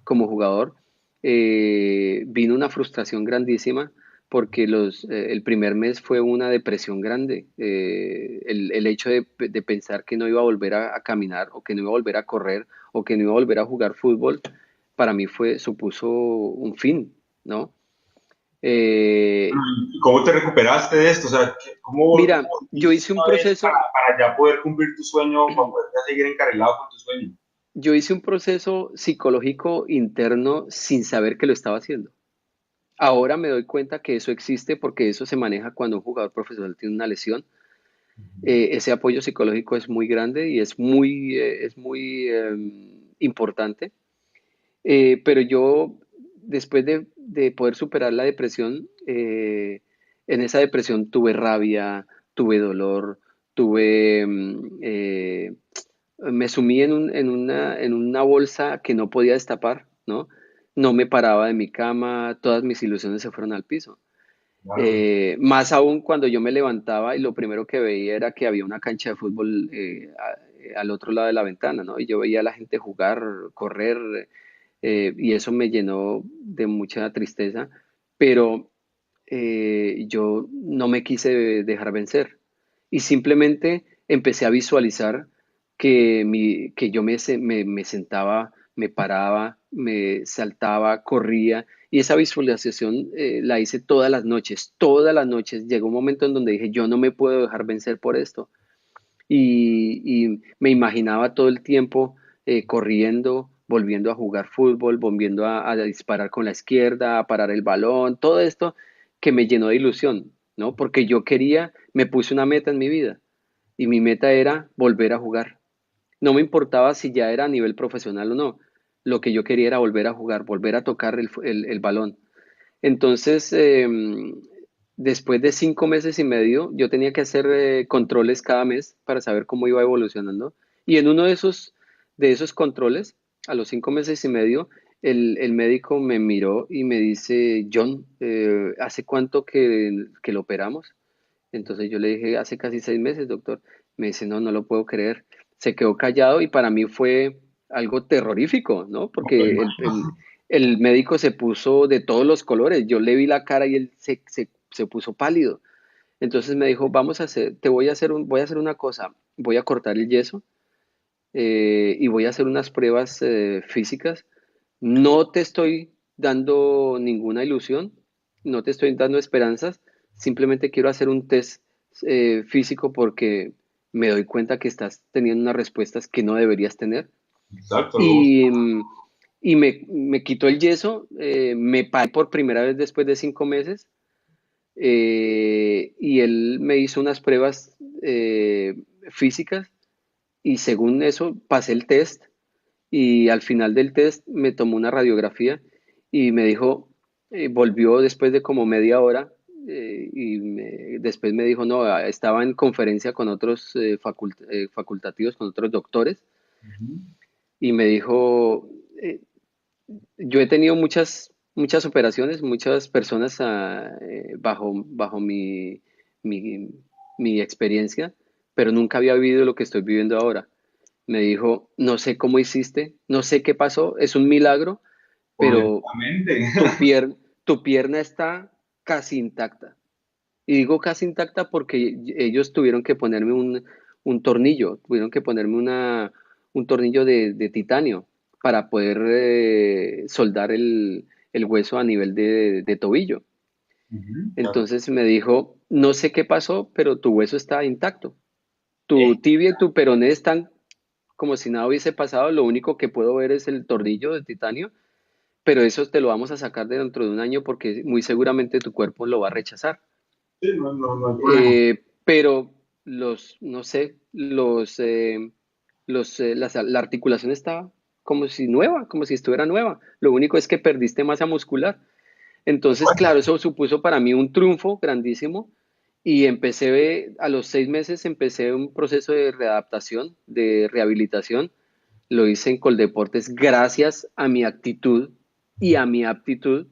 como jugador, vino una frustración grandísima porque el primer mes fue una depresión grande. El hecho de pensar que no iba a volver a caminar o que no iba a volver a correr o que no iba a volver a jugar fútbol, para mí supuso un fin, ¿no? Eh, ¿Y cómo te recuperaste de esto? O sea, ¿cómo Mira, yo hiciste hice un esta vez proceso, para ya poder cumplir tu sueño, para poder ya seguir encarrilado con tu sueño? yo hice un proceso psicológico interno sin saber que lo estaba haciendo. Ahora me doy cuenta que eso existe porque eso se maneja cuando un jugador profesional tiene una lesión. Ese apoyo psicológico es muy grande y es muy importante. Pero yo, después de poder superar la depresión, en esa depresión tuve rabia, tuve dolor, tuve me sumí en una bolsa que no podía destapar, ¿no? No me paraba de mi cama, todas mis ilusiones se fueron al piso. Claro. Más aún cuando yo me levantaba y lo primero que veía era que había una cancha de fútbol al otro lado de la ventana, ¿no? Y yo veía a la gente jugar, correr, y eso me llenó de mucha tristeza, pero yo no me quise dejar vencer y simplemente empecé a visualizar que yo me sentaba, me paraba, me saltaba, corría y esa visualización la hice todas las noches. Llegó un momento en donde dije, yo no me puedo dejar vencer por esto y me imaginaba todo el tiempo corriendo, volviendo a jugar fútbol, volviendo a disparar con la izquierda, a parar el balón, todo esto que me llenó de ilusión, ¿no? Porque yo quería, me puse una meta en mi vida y mi meta era volver a jugar. No me importaba si ya era a nivel profesional o no. Lo que yo quería era volver a jugar, volver a tocar el balón. Entonces, después de 5 meses y medio, yo tenía que hacer controles cada mes para saber cómo iba evolucionando. Y en uno de esos controles, a los 5 meses y medio, el médico me miró y me dice, John, ¿hace cuánto que lo operamos? Entonces yo le dije, hace casi 6 meses, doctor. Me dice, no, no lo puedo creer. Se quedó callado y para mí fue algo terrorífico, ¿no? No, me Porque imagino. el médico se puso de todos los colores. Yo le vi la cara y él se puso pálido. Entonces me dijo, vamos a hacer, voy a hacer una cosa. Voy a cortar el yeso y voy a hacer unas pruebas físicas. No te estoy dando ninguna ilusión, no te estoy dando esperanzas, simplemente quiero hacer un test físico porque me doy cuenta que estás teniendo unas respuestas que no deberías tener. Exacto, algo. Y, y me quitó el yeso, me paré por primera vez después de 5 meses y él me hizo unas pruebas físicas y según eso pasé el test y al final del test me tomó una radiografía y me dijo, volvió después de como media hora después me dijo, no, estaba en conferencia con otros facultativos, con otros doctores Ujú. y me dijo, eh, yo he tenido muchas muchas operaciones, muchas personas bajo mi, mi experiencia, pero nunca había vivido lo que estoy viviendo ahora. Me dijo, no sé cómo hiciste, no sé qué pasó, es un milagro, pero Honestamente. tu pierna está casi intacta. Y digo casi intacta porque ellos tuvieron que ponerme un tornillo, tuvieron que ponerme un tornillo de titanio para poder soldar el hueso a nivel de tobillo. Ujú, claro. Entonces me dijo, no sé qué pasó, pero tu hueso está intacto. Tu Eh, tibia y tu peroné están como si nada hubiese pasado. Lo único que puedo ver es el tornillo de titanio, pero eso te lo vamos a sacar de dentro de un año porque muy seguramente tu cuerpo lo va a rechazar. sí, no, no, no hay problema. Pero no sé, la articulación estaba como si nueva, como si estuviera nueva. Lo único es que perdiste masa muscular. Entonces, claro, eso supuso para mí un triunfo grandísimo y a los 6 meses empecé un proceso de readaptación, de rehabilitación. Lo hice en Coldeportes gracias a mi actitud y a mi aptitud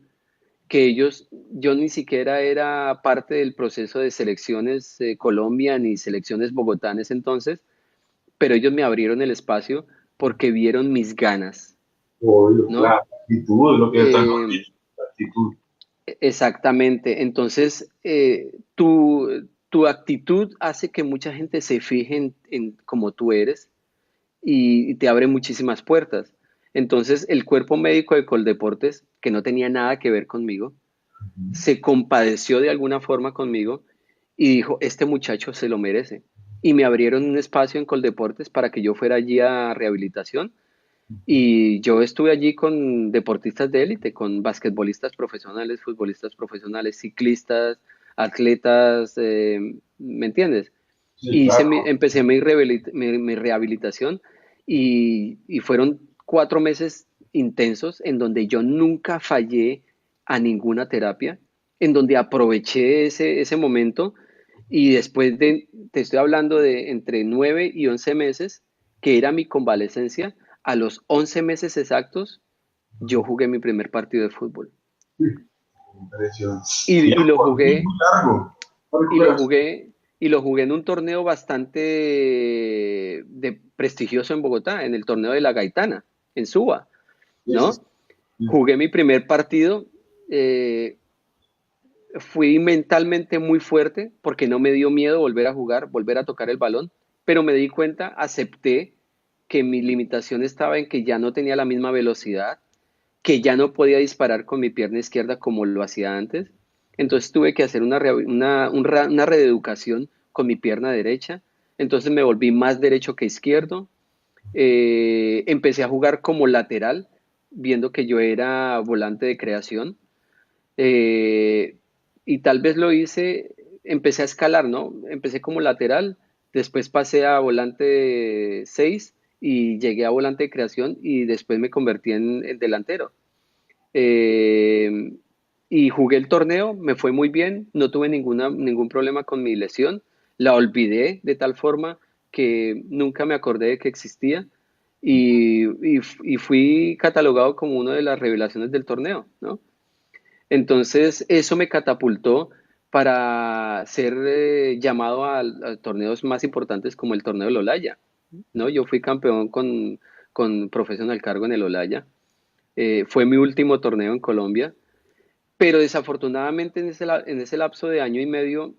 que yo ni siquiera era parte del proceso de selecciones Colombia ni selecciones Bogotá en ese entonces, pero ellos me abrieron el espacio porque vieron mis ganas, Obvio, ¿no? la actitud, lo que tú has Eh, dicho, la actitud. exactamente. Entonces, tu actitud hace que mucha gente se fije en cómo tú eres y te abre muchísimas puertas. Entonces, el cuerpo médico de Coldeportes, que no tenía nada que ver conmigo, se compadeció de alguna forma conmigo y dijo, este muchacho se lo merece. Y me abrieron un espacio en Coldeportes para que yo fuera allí a rehabilitación. Y yo estuve allí con deportistas de élite, con basquetbolistas profesionales, futbolistas profesionales, ciclistas, atletas, ¿me entiendes? Sí, Y claro. empecé mi rehabilitación y fueron 4 meses intensos en donde yo nunca fallé a ninguna terapia, en donde aproveché ese momento y te estoy hablando de entre 9 y 11 meses, que era mi convalecencia, a los 11 meses exactos, yo jugué mi primer partido de fútbol. Sí, impresionante. Y, Y y lo por muy jugué largo. ¿No y lo recuperas? jugué y lo jugué en un torneo bastante prestigioso en Bogotá, en el torneo de la Gaitana, en Suba, Sí, sí, ¿no? sí. Jugué mi primer partido, eh, fui mentalmente muy fuerte porque no me dio miedo volver a jugar, volver a tocar el balón, pero me di cuenta, acepté que mi limitación estaba en que ya no tenía la misma velocidad, que ya no podía disparar con mi pierna izquierda como lo hacía antes. Entonces tuve que hacer una reeducación con mi pierna derecha. Entonces me volví más derecho que izquierdo. Empecé a jugar como lateral, viendo que yo era volante de creación. Eh, y tal vez empecé a escalar, ¿no? Empecé como lateral, después pasé a volante 6 y llegué a volante de creación y después me convertí en delantero. Eh, y jugué el torneo, me fue muy bien, no tuve ningún problema con mi lesión, la olvidé de tal forma que nunca me acordé de que existía y fui catalogado como una de las revelaciones del torneo, ¿no? Entonces eso me catapultó para ser llamado a torneos más importantes como el torneo del Olaya, ¿no? Yo fui campeón con Profesional Cargo en el Olaya. Fue mi último torneo en Colombia, pero desafortunadamente en ese lapso de año y medio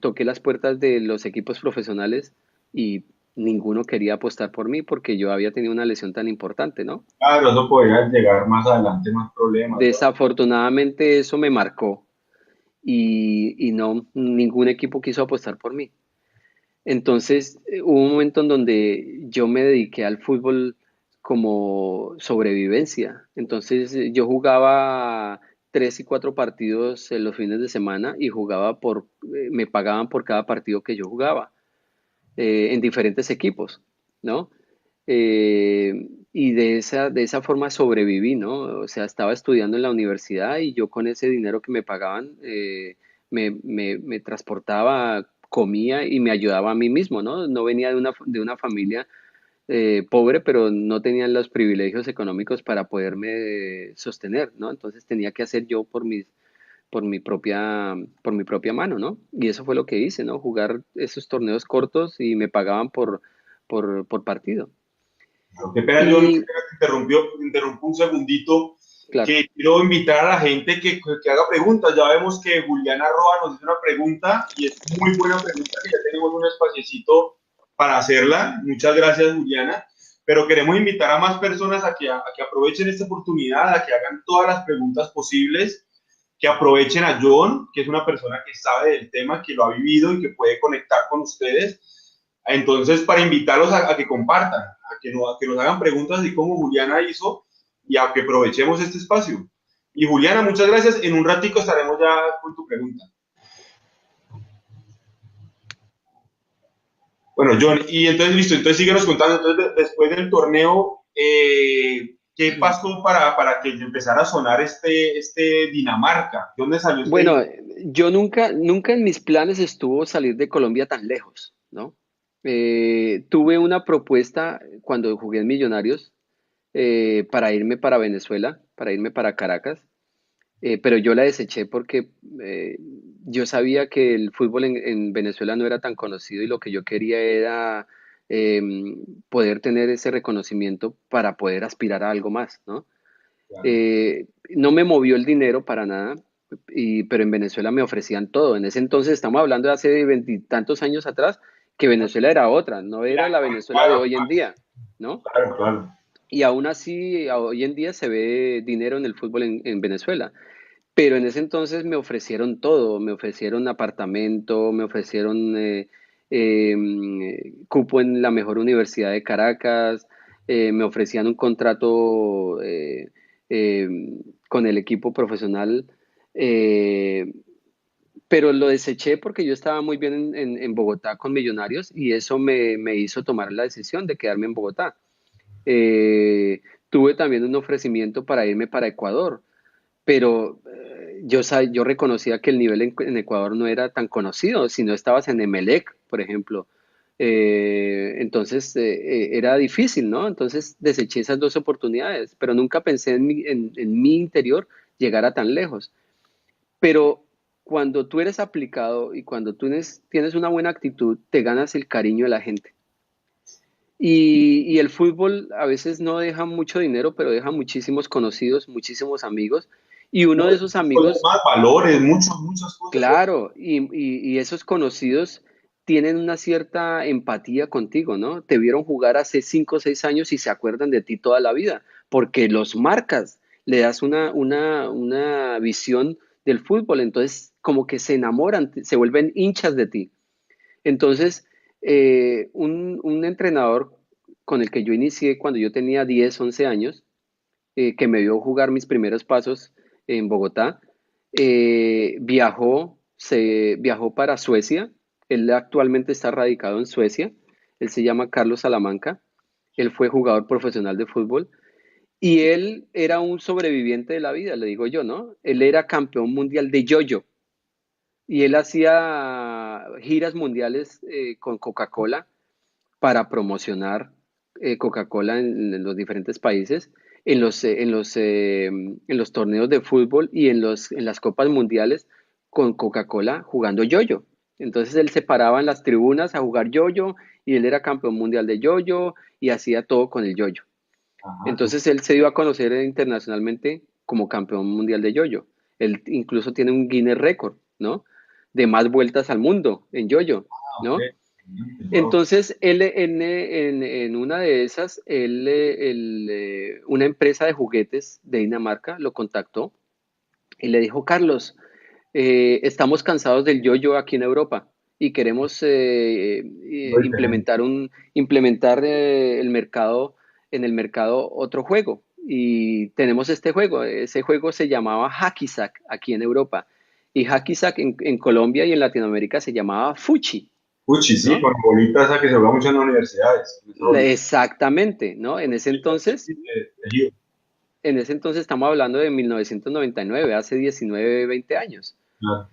toqué las puertas de los equipos profesionales y ninguno quería apostar por mí porque yo había tenido una lesión tan importante, ¿no? Claro, eso podría llegar más adelante, más problemas, ¿no? Desafortunadamente eso me marcó y no, ningún equipo quiso apostar por mí. Entonces hubo un momento en donde yo me dediqué al fútbol como sobrevivencia. Entonces yo jugaba 3 y 4 partidos en los fines de semana y me pagaban por cada partido que yo jugaba en diferentes equipos, ¿no? Y de esa forma sobreviví, ¿no? O sea, estaba estudiando en la universidad y yo con ese dinero que me pagaban me transportaba, comía y me ayudaba a mí mismo, ¿no? No venía de una familia pobre, pero no tenían los privilegios económicos para poderme sostener, ¿no? Entonces tenía que hacer yo por mi propia mano, ¿no? Y eso fue lo que hice, ¿no? Jugar esos torneos cortos y me pagaban por partido. Qué pena, John, qué Y pena te interrumpo un segundito, claro, que quiero invitar a la gente que haga preguntas. Ya vemos que Juliana Roa nos hizo una pregunta y es muy buena pregunta, que ya tenemos un espaciecito para hacerla. Muchas gracias, Juliana. Pero queremos invitar a más personas a que aprovechen esta oportunidad, a que hagan todas las preguntas posibles, que aprovechen a John, que es una persona que sabe del tema, que lo ha vivido y que puede conectar con ustedes. Entonces, para invitarlos a que compartan, a que nos hagan preguntas así como Juliana hizo y a que aprovechemos este espacio. Y Juliana, muchas gracias. En un ratico estaremos ya con tu pregunta. Bueno, John, y entonces listo, entonces síguenos contando. Entonces, después del torneo, ¿qué pasó para que empezara a sonar este Dinamarca? ¿Dónde salió bueno, yo nunca en mis planes estuvo salir de Colombia tan lejos, ¿no? Tuve una propuesta cuando jugué en Millonarios para irme para Venezuela, para irme para Caracas, pero yo la deseché porque yo sabía que el fútbol en Venezuela no era tan conocido y lo que yo quería era eh, poder tener ese reconocimiento para poder aspirar a algo más, ¿no? No me movió el dinero para nada, pero en Venezuela me ofrecían todo. En ese entonces, estamos hablando de hace veintitantos años atrás, que Venezuela era otra, no era la Venezuela de hoy en día, ¿no? Claro, claro. Y aún así, hoy en día se ve dinero en el fútbol en Venezuela. Pero en ese entonces me ofrecieron todo, me ofrecieron apartamento, me ofrecieron cupo en la mejor universidad de Caracas, me ofrecían un contrato eh, con el equipo profesional, eh, pero lo deseché porque yo estaba muy bien en Bogotá con Millonarios y eso me hizo tomar la decisión de quedarme en Bogotá. Tuve también un ofrecimiento para irme para Ecuador, pero yo reconocía que el nivel en Ecuador no era tan conocido. Si no estabas en Emelec, por ejemplo, entonces era difícil, ¿no? Entonces deseché esas dos oportunidades, pero nunca pensé en mi interior llegar a tan lejos. Pero cuando tú eres aplicado y cuando tienes una buena actitud, te ganas el cariño de la gente. Y el fútbol a veces no deja mucho dinero, pero deja muchísimos conocidos, muchísimos amigos. Y uno de esos amigos, Más valores, muchas cosas. claro, y esos conocidos tienen una cierta empatía contigo, ¿no? Te vieron jugar hace 5 o 6 años y se acuerdan de ti toda la vida, porque los marcas, le das una visión del fútbol, entonces como que se enamoran, se vuelven hinchas de ti. Entonces, un entrenador con el que yo inicié cuando yo tenía 10 11 años, que me vio jugar mis primeros pasos en Bogotá, viajó para Suecia. Él actualmente está radicado en Suecia. Él se llama Carlos Salamanca. Él fue jugador profesional de fútbol y él era un sobreviviente de la vida, le digo yo, ¿no? Él era campeón mundial de yo-yo y él hacía giras mundiales con Coca-Cola para promocionar Coca-Cola en los diferentes países, en los torneos de fútbol y en las copas mundiales con Coca-Cola jugando yoyo. Entonces él se paraba en las tribunas a jugar yoyo y él era campeón mundial de yoyo y hacía todo con el yoyo. Ajá, Entonces él se dio a conocer internacionalmente como campeón mundial de yoyo. Él incluso tiene un Guinness récord, ¿no? De más vueltas al mundo en yoyo, ok. ¿no? Wow. Entonces, él en una de esas, una empresa de juguetes de Dinamarca lo contactó y le dijo, Carlos, estamos cansados del yo-yo aquí en Europa y queremos Lo diferente. implementar en el mercado otro juego. Y tenemos este juego. Ese juego se llamaba Hacky Sack aquí en Europa. Y Hacky Sack en Colombia y en Latinoamérica se llamaba Fuchi, Puchi, sí, ¿no? con bolitas a que se juega mucho en las universidades. Con esa bolita. Exactamente, ¿no? Tejido. En ese entonces estamos hablando de 1999, hace 19, 20 años. Ah,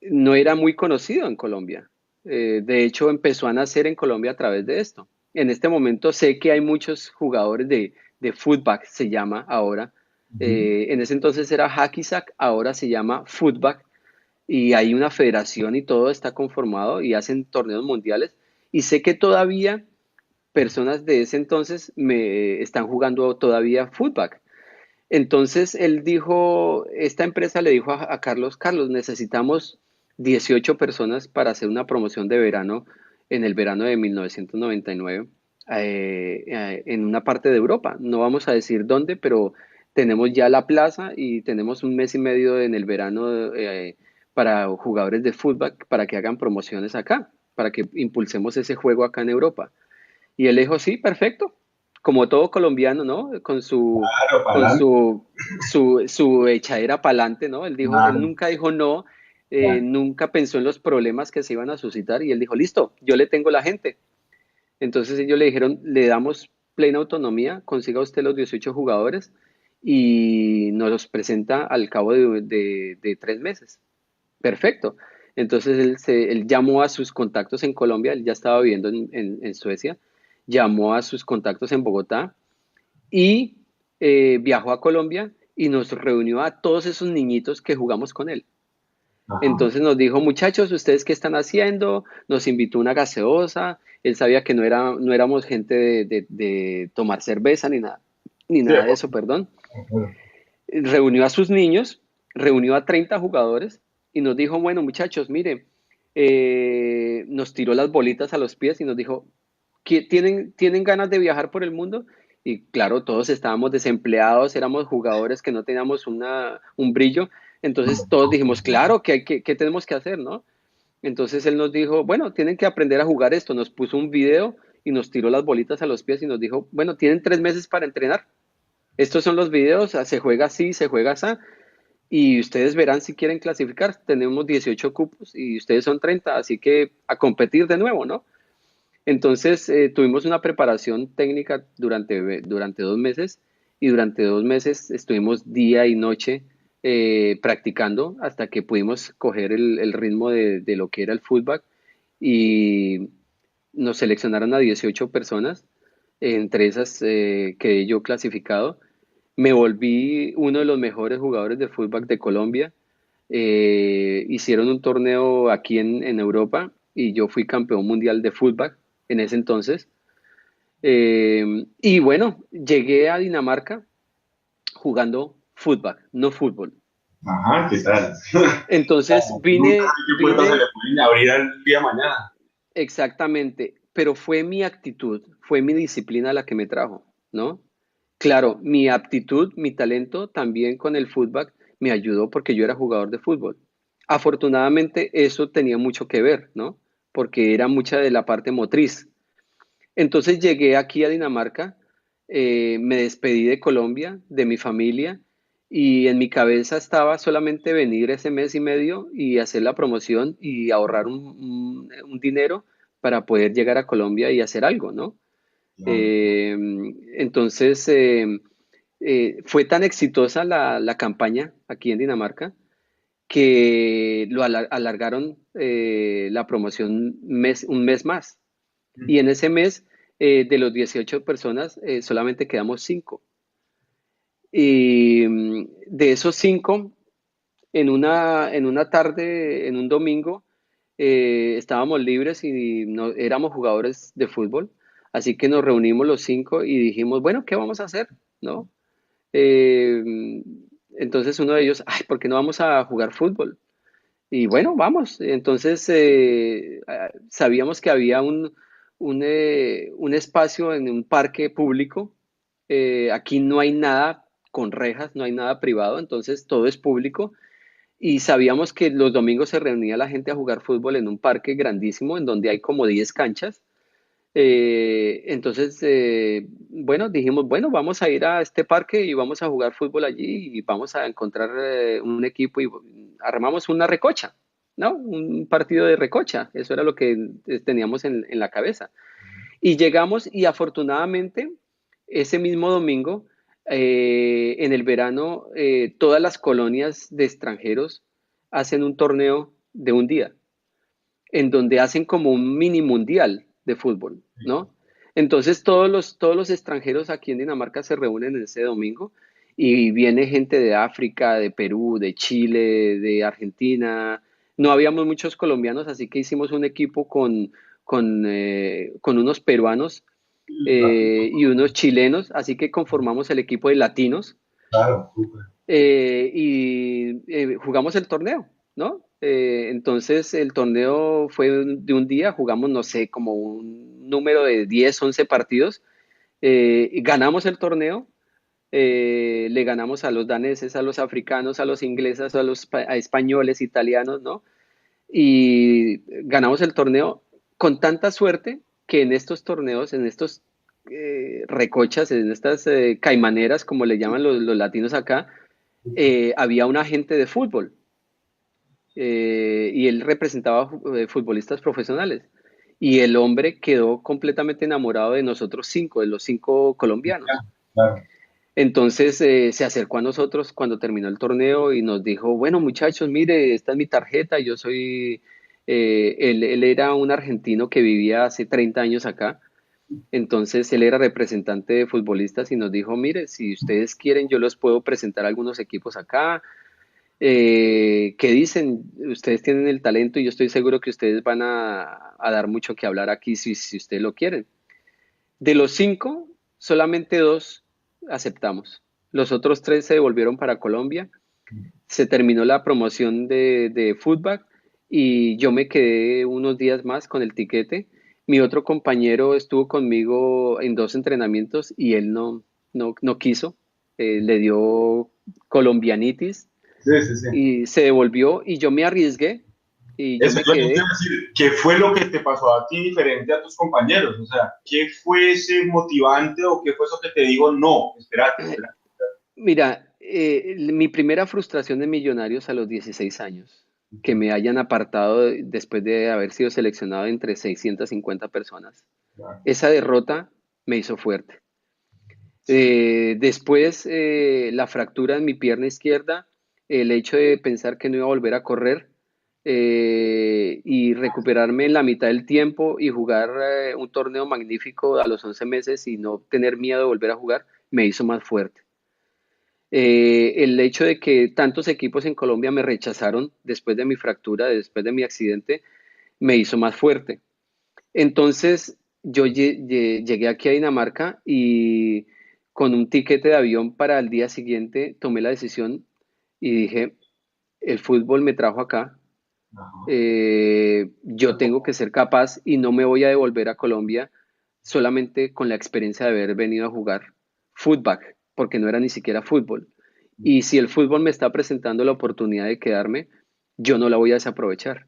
No era muy conocido en Colombia. De hecho, empezó a nacer en Colombia a través de esto. En este momento sé que hay muchos jugadores de footback, se llama ahora. Ujú. En ese entonces era hacky sack, ahora se llama footback y hay una federación y todo está conformado y hacen torneos mundiales. Y sé que todavía personas de ese entonces me están jugando todavía footback. Entonces él dijo, esta empresa le dijo a Carlos, Carlos, necesitamos 18 personas para hacer una promoción de verano en el verano de 1999 en una parte de Europa. No vamos a decir dónde, pero tenemos ya la plaza y tenemos un mes y medio en el verano para jugadores de fútbol para que hagan promociones acá, para que impulsemos ese juego acá en Europa. Y él dijo, sí, perfecto, como todo colombiano, ¿no? Claro, para Con adelante. su echadera para adelante, ¿no? Él dijo, él Claro. nunca dijo no, Ya. nunca pensó en los problemas que se iban a suscitar y él dijo, listo, yo le tengo la gente. Entonces ellos le dijeron, le damos plena autonomía, consiga usted los 18 jugadores y nos los presenta al cabo de 3 meses. Perfecto. Entonces él llamó a sus contactos en Colombia, él ya estaba viviendo en Suecia, llamó a sus contactos en Bogotá y viajó a Colombia y nos reunió a todos esos niñitos que jugamos con él. Ajá. Entonces nos dijo, muchachos, ¿ustedes qué están haciendo? Nos invitó una gaseosa, él sabía que no éramos gente de tomar cerveza ni Sí, nada de eso, perdón. acuerdo. Reunió a sus niños, reunió a 30 jugadores y nos dijo, bueno muchachos, mire, nos tiró las bolitas a los pies y nos dijo, ¿tienen ganas de viajar por el mundo? Y claro, todos estábamos desempleados, éramos jugadores que no teníamos un brillo, entonces todos dijimos, claro, ¿qué tenemos que hacer, no? Entonces él nos dijo, bueno, tienen que aprender a jugar esto, nos puso un video y nos tiró las bolitas a los pies y nos dijo, bueno, tienen 3 meses para entrenar. Estos son los videos, se juega así, se juega así, y ustedes verán si quieren clasificar. Tenemos 18 cupos y ustedes son 30, así que a competir de nuevo, ¿no? Entonces tuvimos una preparación técnica durante 2 meses y durante 2 meses estuvimos día y noche practicando hasta que pudimos coger el ritmo de lo que era el fútbol y nos seleccionaron a 18 personas, entre esas quedé yo clasificado. Me volví uno de los mejores jugadores de fútbol de Colombia. Hicieron un torneo aquí en Europa y yo fui campeón mundial de fútbol en ese entonces. Y bueno, llegué a Dinamarca jugando fútbol, no fútbol. Ajá, ¿qué tal? Entonces Nunca sé qué puertas se le vine pueden abrir al día de mañana. exactamente, pero fue mi actitud, fue mi disciplina la que me trajo, ¿no? Claro, mi aptitud, mi talento también con el fútbol me ayudó porque yo era jugador de fútbol. Afortunadamente eso tenía mucho que ver, ¿no? Porque era mucha de la parte motriz. Entonces llegué aquí a Dinamarca, me despedí de Colombia, de mi familia, y en mi cabeza estaba solamente venir ese mes y medio y hacer la promoción y ahorrar un dinero para poder llegar a Colombia y hacer algo, ¿no? Claro. Eh, entonces, fue tan exitosa la campaña aquí en Dinamarca que alargaron la promoción un mes más. Y en ese mes, de los 18 personas, solamente quedamos 5. Y de esos 5, en una tarde, en un domingo, estábamos libres y no, éramos jugadores de fútbol. Así que nos reunimos los 5 y dijimos, bueno, ¿qué vamos a hacer? ¿No? Eh, entonces uno de ellos, ay, ¿por qué no vamos a jugar fútbol? Y bueno, vamos. Entonces sabíamos que había un espacio en un parque público. Aquí no hay nada con rejas, no hay nada privado, entonces todo es público. Y sabíamos que los domingos se reunía la gente a jugar fútbol en un parque grandísimo, en donde hay como 10 canchas. Entonces, bueno, dijimos, bueno, vamos a ir a este parque y vamos a jugar fútbol allí y vamos a encontrar un equipo y armamos una recocha, ¿no? Un partido de recocha, eso era lo que teníamos en la cabeza. Y llegamos y afortunadamente ese mismo domingo, en el verano, todas las colonias de extranjeros hacen un torneo de un día en donde hacen como un mini mundial de fútbol, ¿no? Entonces todos los extranjeros aquí en Dinamarca se reúnen ese domingo y viene gente de África, de Perú, de Chile, de Argentina. No habíamos muchos colombianos, así que hicimos un equipo con unos peruanos y unos chilenos, así que conformamos el equipo de latinos Claro, súper. y jugamos el torneo, ¿no? Entonces el torneo fue de un día, jugamos, no sé, como un número de 10 11 partidos, y ganamos el torneo, le ganamos a los daneses, a los africanos, a los ingleses, a españoles, italianos, ¿no? Y ganamos el torneo con tanta suerte que en estos torneos, en estos recochas, en estas caimaneras, como le llaman los latinos acá, había un agente de fútbol y él representaba futbolistas profesionales. Y el hombre quedó completamente enamorado de nosotros cinco, de los cinco colombianos. Claro. Entonces se acercó a nosotros cuando terminó el torneo y nos dijo, bueno muchachos, mire, esta es mi tarjeta, yo soy, él era un argentino que vivía hace 30 años acá, entonces él era representante de futbolistas y nos dijo, mire, si ustedes quieren yo los puedo presentar a algunos equipos acá, que dicen, ustedes tienen el talento y yo estoy seguro que ustedes van a dar mucho que hablar aquí si ustedes lo quieren. De los cinco, solamente dos aceptamos. Los otros tres se devolvieron para Colombia. Se terminó la promoción de Footback y yo me quedé unos días más con el tiquete. Mi otro compañero estuvo conmigo en dos entrenamientos y él no quiso. Le dio colombianitis Sí, sí, sí. y se devolvió y yo me arriesgué y yo Eso me yo te iba quedé. a decir, ¿qué fue lo que te pasó a ti diferente a tus compañeros? O sea, ¿qué fue ese motivante o qué fue eso que te digo, no, espérate, espérate? Mira, mi primera frustración de Millonarios a los 16 años, que me hayan apartado después de haber sido seleccionado entre 650 personas. Claro. Esa derrota me hizo fuerte. Después, la fractura en mi pierna izquierda, el hecho de pensar que no iba a volver a correr y recuperarme en la mitad del tiempo y jugar un torneo magnífico a los 11 meses y no tener miedo de volver a jugar, me hizo más fuerte. El hecho de que tantos equipos en Colombia me rechazaron después de mi fractura, después de mi accidente, me hizo más fuerte. Entonces, yo llegué aquí a Dinamarca y con un tiquete de avión para el día siguiente tomé la decisión y dije, el fútbol me trajo acá, Ajá. yo tengo que ser capaz y no me voy a devolver a Colombia solamente con la experiencia de haber venido a jugar fútbol, porque no era ni siquiera fútbol. Y si el fútbol me está presentando la oportunidad de quedarme, yo no la voy a desaprovechar.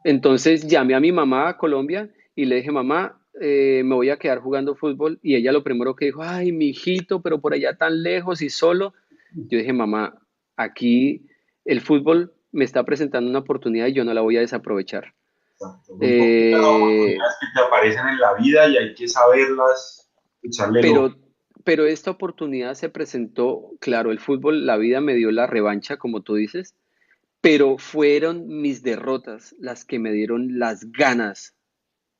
Entonces llamé a mi mamá a Colombia y le dije, mamá, me voy a quedar jugando fútbol. Y ella lo primero que dijo, ay, mi hijito, pero por allá tan lejos y solo. Yo dije, mamá, aquí el fútbol me está presentando una oportunidad y yo no la voy a desaprovechar. Exacto. Son poquitas las Eh, oportunidades que te aparecen en la vida y hay que saberlas, echarle el ojo. pero, pero esta oportunidad se presentó, claro, el fútbol, la vida me dio la revancha, como tú dices, pero fueron mis derrotas las que me dieron las ganas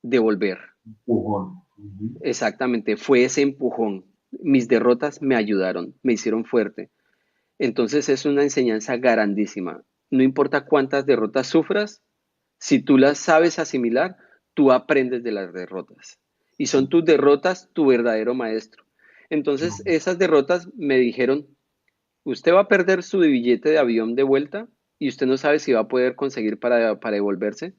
de volver. Empujón. Ujú. Exactamente, fue ese empujón. Mis derrotas me ayudaron, me hicieron fuerte. Entonces es una enseñanza grandísima. No importa cuántas derrotas sufras, si tú las sabes asimilar, tú aprendes de las derrotas. Y son tus derrotas tu verdadero maestro. Entonces esas derrotas me dijeron, usted va a perder su billete de avión de vuelta y usted no sabe si va a poder conseguir para devolverse,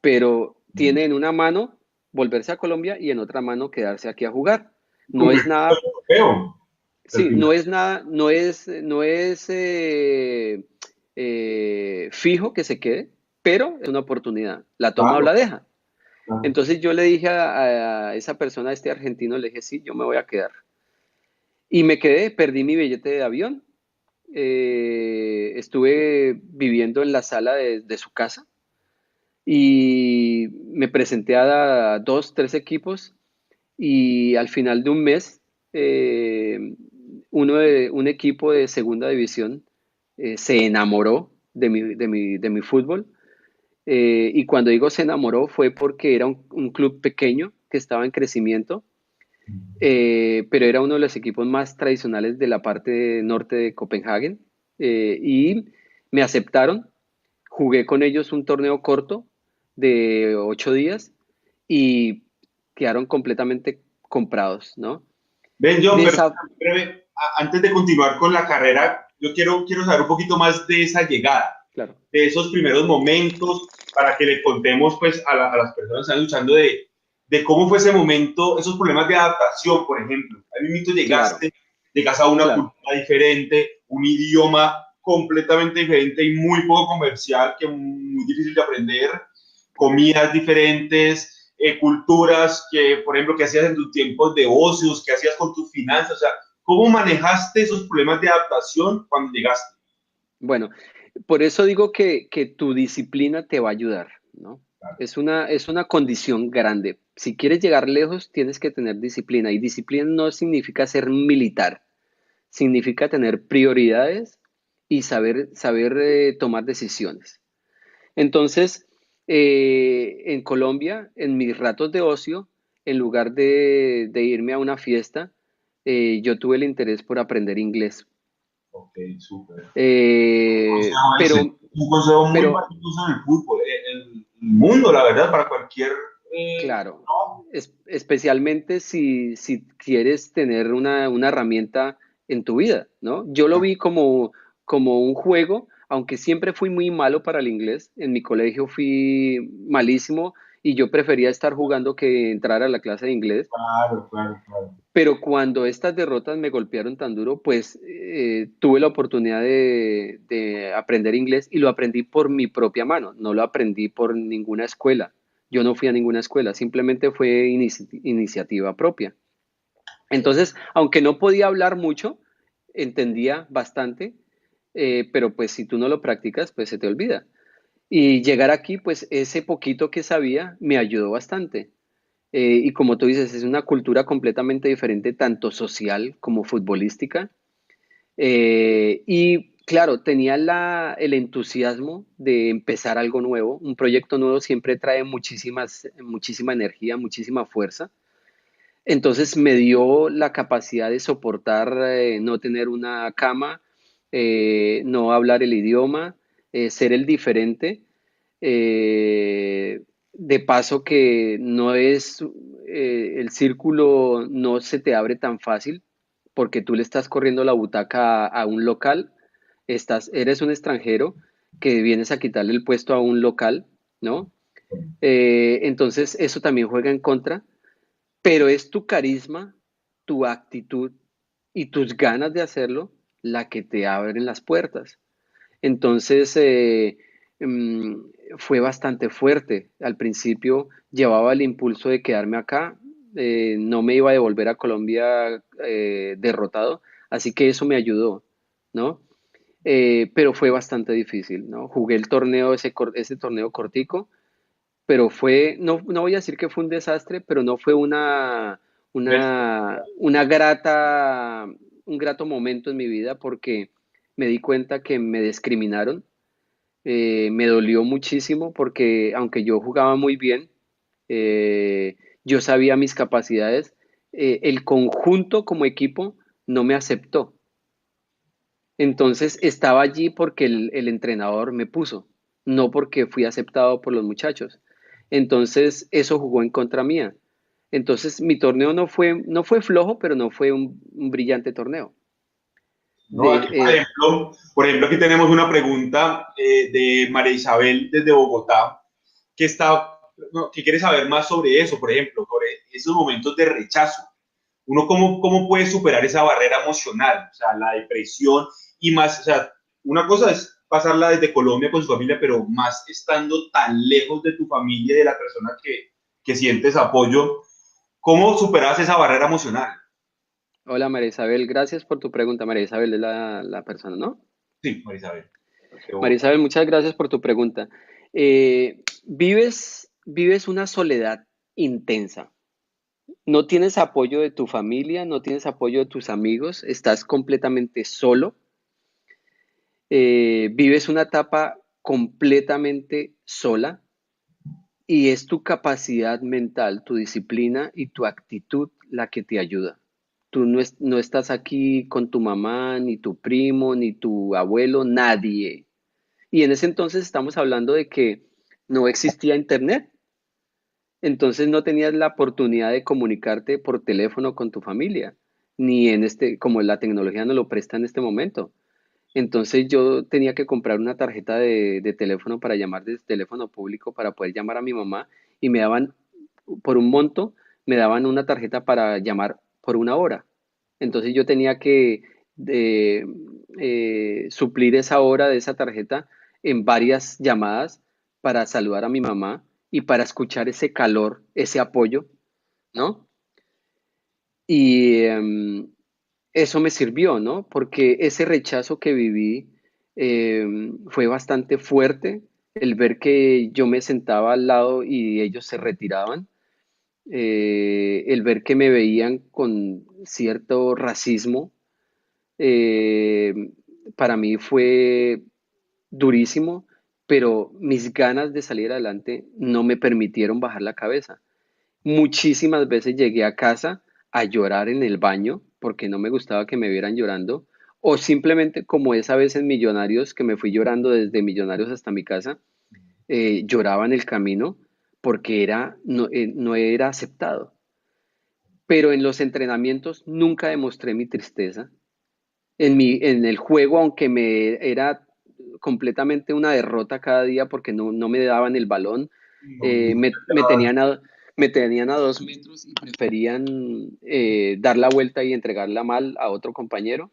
pero tiene en una mano volverse a Colombia y en otra mano quedarse aquí a jugar. No es Convertirte en nada, europeo, al sí, final. no es nada, no es fijo que se quede, pero es una oportunidad. La toma o Claro, la deja. claro. Entonces yo le dije a esa persona, a este argentino, le dije, sí, yo me voy a quedar. Y me quedé, perdí mi billete de avión, estuve viviendo en la sala de su casa y me presenté a dos, tres equipos y al final de un mes, un equipo de segunda división se enamoró de mi fútbol. Y cuando digo se enamoró fue porque era un club pequeño que estaba en crecimiento, pero era uno de los equipos más tradicionales de la parte norte de Copenhague, y me aceptaron. Jugué con ellos un torneo corto de 8 días y quedaron completamente comprados, ¿no? Ven, John, De pero esa, breve, antes de continuar con la carrera, yo quiero saber un poquito más de esa llegada, claro, de esos primeros momentos, para que le contemos pues a las personas que están escuchando de cómo fue ese momento, esos problemas de adaptación, por ejemplo. Al mismo claro, llegas a una claro. cultura diferente, un idioma completamente diferente y muy poco comercial, que es muy difícil de aprender, comidas diferentes, culturas que, por ejemplo, que hacías en tus tiempos de ocios, que hacías con tus finanzas, o sea, ¿cómo manejaste esos problemas de adaptación cuando llegaste? Bueno, por eso digo que tu disciplina te va a ayudar, ¿no? Claro, Es una condición grande. Si quieres llegar lejos, tienes que tener disciplina. Y disciplina no significa ser militar, significa tener prioridades y saber tomar decisiones. Entonces, en Colombia, en mis ratos de ocio, en lugar de irme a una fiesta, yo tuve el interés por aprender inglés. ok, súper. Eh, Consejo ese, pero, un consejo muy pero, valioso en el fútbol, el mundo, la verdad, para cualquier claro, trabajo. especialmente si quieres tener una herramienta en tu vida, ¿no? Yo lo vi como un juego, aunque siempre fui muy malo para el inglés. En mi colegio fui malísimo y yo prefería estar jugando que entrar a la clase de inglés. Claro, claro, claro. Pero cuando estas derrotas me golpearon tan duro, pues tuve la oportunidad de aprender inglés y lo aprendí por mi propia mano, no lo aprendí por ninguna escuela. Yo no fui a ninguna escuela, simplemente fue iniciativa propia. Entonces, aunque no podía hablar mucho, entendía bastante, pero pues si tú no lo practicas, pues se te olvida. Y llegar aquí, pues ese poquito que sabía me ayudó bastante. Y como tú dices, es una cultura completamente diferente, tanto social como futbolística. Y claro, tenía el entusiasmo de empezar algo nuevo. Un proyecto nuevo siempre trae muchísima energía, muchísima fuerza. Entonces me dio la capacidad de soportar no tener una cama, no hablar el idioma, ser el diferente. De paso que no es, el círculo no se te abre tan fácil porque tú le estás corriendo la butaca a un local, eres un extranjero que vienes a quitarle el puesto a un local, ¿no? Entonces eso también juega en contra, pero es tu carisma, tu actitud y tus ganas de hacerlo la que te abren las puertas. Entonces, mm, fue bastante fuerte. Al principio llevaba el impulso de quedarme acá, no me iba a devolver a Colombia derrotado, así que eso me ayudó, ¿no? Pero fue bastante difícil, ¿no? Jugué el torneo, ese torneo cortico, pero no voy a decir que fue un desastre, pero no fue una un grato momento en mi vida porque me di cuenta que me discriminaron. Me dolió muchísimo porque aunque yo jugaba muy bien, yo sabía mis capacidades, el conjunto como equipo no me aceptó. Entonces estaba allí porque el entrenador me puso, no porque fui aceptado por los muchachos. Entonces eso jugó en contra mía. Entonces mi torneo no fue flojo, pero no fue un brillante torneo. ¿No? De, Aquí, por ejemplo, aquí tenemos una pregunta de María Isabel desde Bogotá, que, está, no, que quiere saber más sobre eso, por ejemplo, sobre esos momentos de rechazo. Uno cómo puede superar esa barrera emocional, o sea, la depresión y más, o sea, una cosa es pasarla desde Colombia con su familia, pero más estando tan lejos de tu familia y de la persona que sientes apoyo, ¿cómo superas esa barrera emocional? Hola María Isabel, gracias por tu pregunta. María Isabel es la persona, ¿no? Sí, María Isabel. María Isabel, muchas gracias por tu pregunta. Vives una soledad intensa. No tienes apoyo de tu familia, no tienes apoyo de tus amigos, estás completamente solo. Vives una etapa completamente sola y es tu capacidad mental, tu disciplina y tu actitud la que te ayuda. Tú no estás aquí con tu mamá, ni tu primo, ni tu abuelo, nadie. Y en ese entonces estamos hablando de que no existía internet. Entonces no tenías la oportunidad de comunicarte por teléfono con tu familia, ni como la tecnología nos lo presta en este momento. Entonces yo tenía que comprar una tarjeta de teléfono para llamar desde teléfono público para poder llamar a mi mamá y me daban, por un monto, me daban una tarjeta para llamar por 1 hora. Entonces yo tenía que eh, suplir esa hora de esa tarjeta en varias llamadas para saludar a mi mamá y para escuchar ese calor, ese apoyo, ¿no? Y eso me sirvió, ¿no? Porque ese rechazo que viví fue bastante fuerte, el ver que yo me sentaba al lado y ellos se retiraban, el ver que me veían con cierto racismo, eh, para mí fue durísimo, pero mis ganas de salir adelante no me permitieron bajar la cabeza. Muchísimas veces llegué a casa a llorar en el baño porque no me gustaba que me vieran llorando, o simplemente como esa vez en Millonarios, que me fui llorando desde Millonarios hasta mi casa, lloraba en el camino porque no era aceptado. Pero en los entrenamientos nunca demostré mi tristeza. En el juego, aunque me era completamente una derrota cada día porque no me daban el balón, eh, me, me tenían a, me tenían a 2 metros y preferían dar la vuelta y entregarla mal a otro compañero.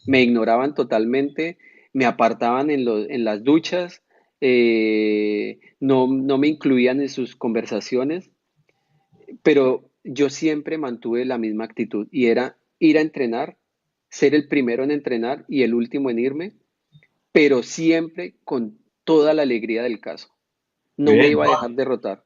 Me ignoraban totalmente, me apartaban en las duchas, no me incluían en sus conversaciones, pero yo siempre mantuve la misma actitud y era ir a entrenar, ser el primero en entrenar y el último en irme, pero siempre con toda la alegría del caso. No me Bien, iba a dejar derrotar.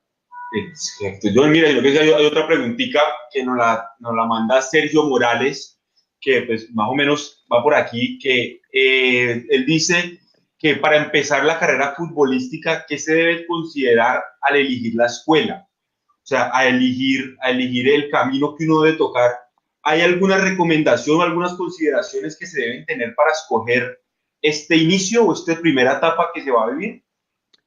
exacto. Yo, mira, yo creo que hay otra preguntita que nos la manda Sergio Morales, que pues más o menos va por aquí, que él dice que para empezar la carrera futbolística, ¿qué se debe considerar al elegir la escuela? O sea, a elegir el camino que uno debe tocar. ¿Hay alguna recomendación o algunas consideraciones que se deben tener para escoger este inicio o esta primera etapa que se va a vivir?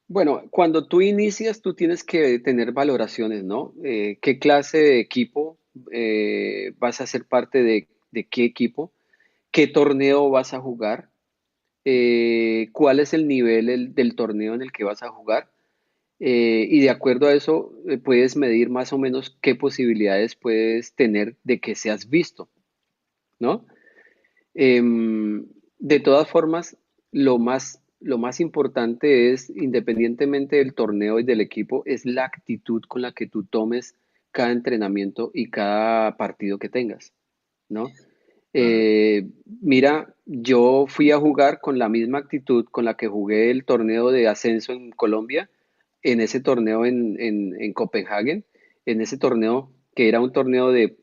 Bueno, cuando tú inicias, tú tienes que tener valoraciones, ¿no? ¿Qué clase de equipo vas a ser parte de qué equipo? ¿Qué torneo vas a jugar? ¿Cuál es el nivel del torneo en el que vas a jugar? Y de acuerdo a eso, puedes medir más o menos qué posibilidades puedes tener de que seas visto, ¿no? De todas formas, lo más importante es, independientemente del torneo y del equipo, es la actitud con la que tú tomes cada entrenamiento y cada partido que tengas, ¿no? Mira, yo fui a jugar con la misma actitud con la que jugué el torneo de ascenso en Colombia, en ese torneo en Copenhague, en ese torneo que era un torneo de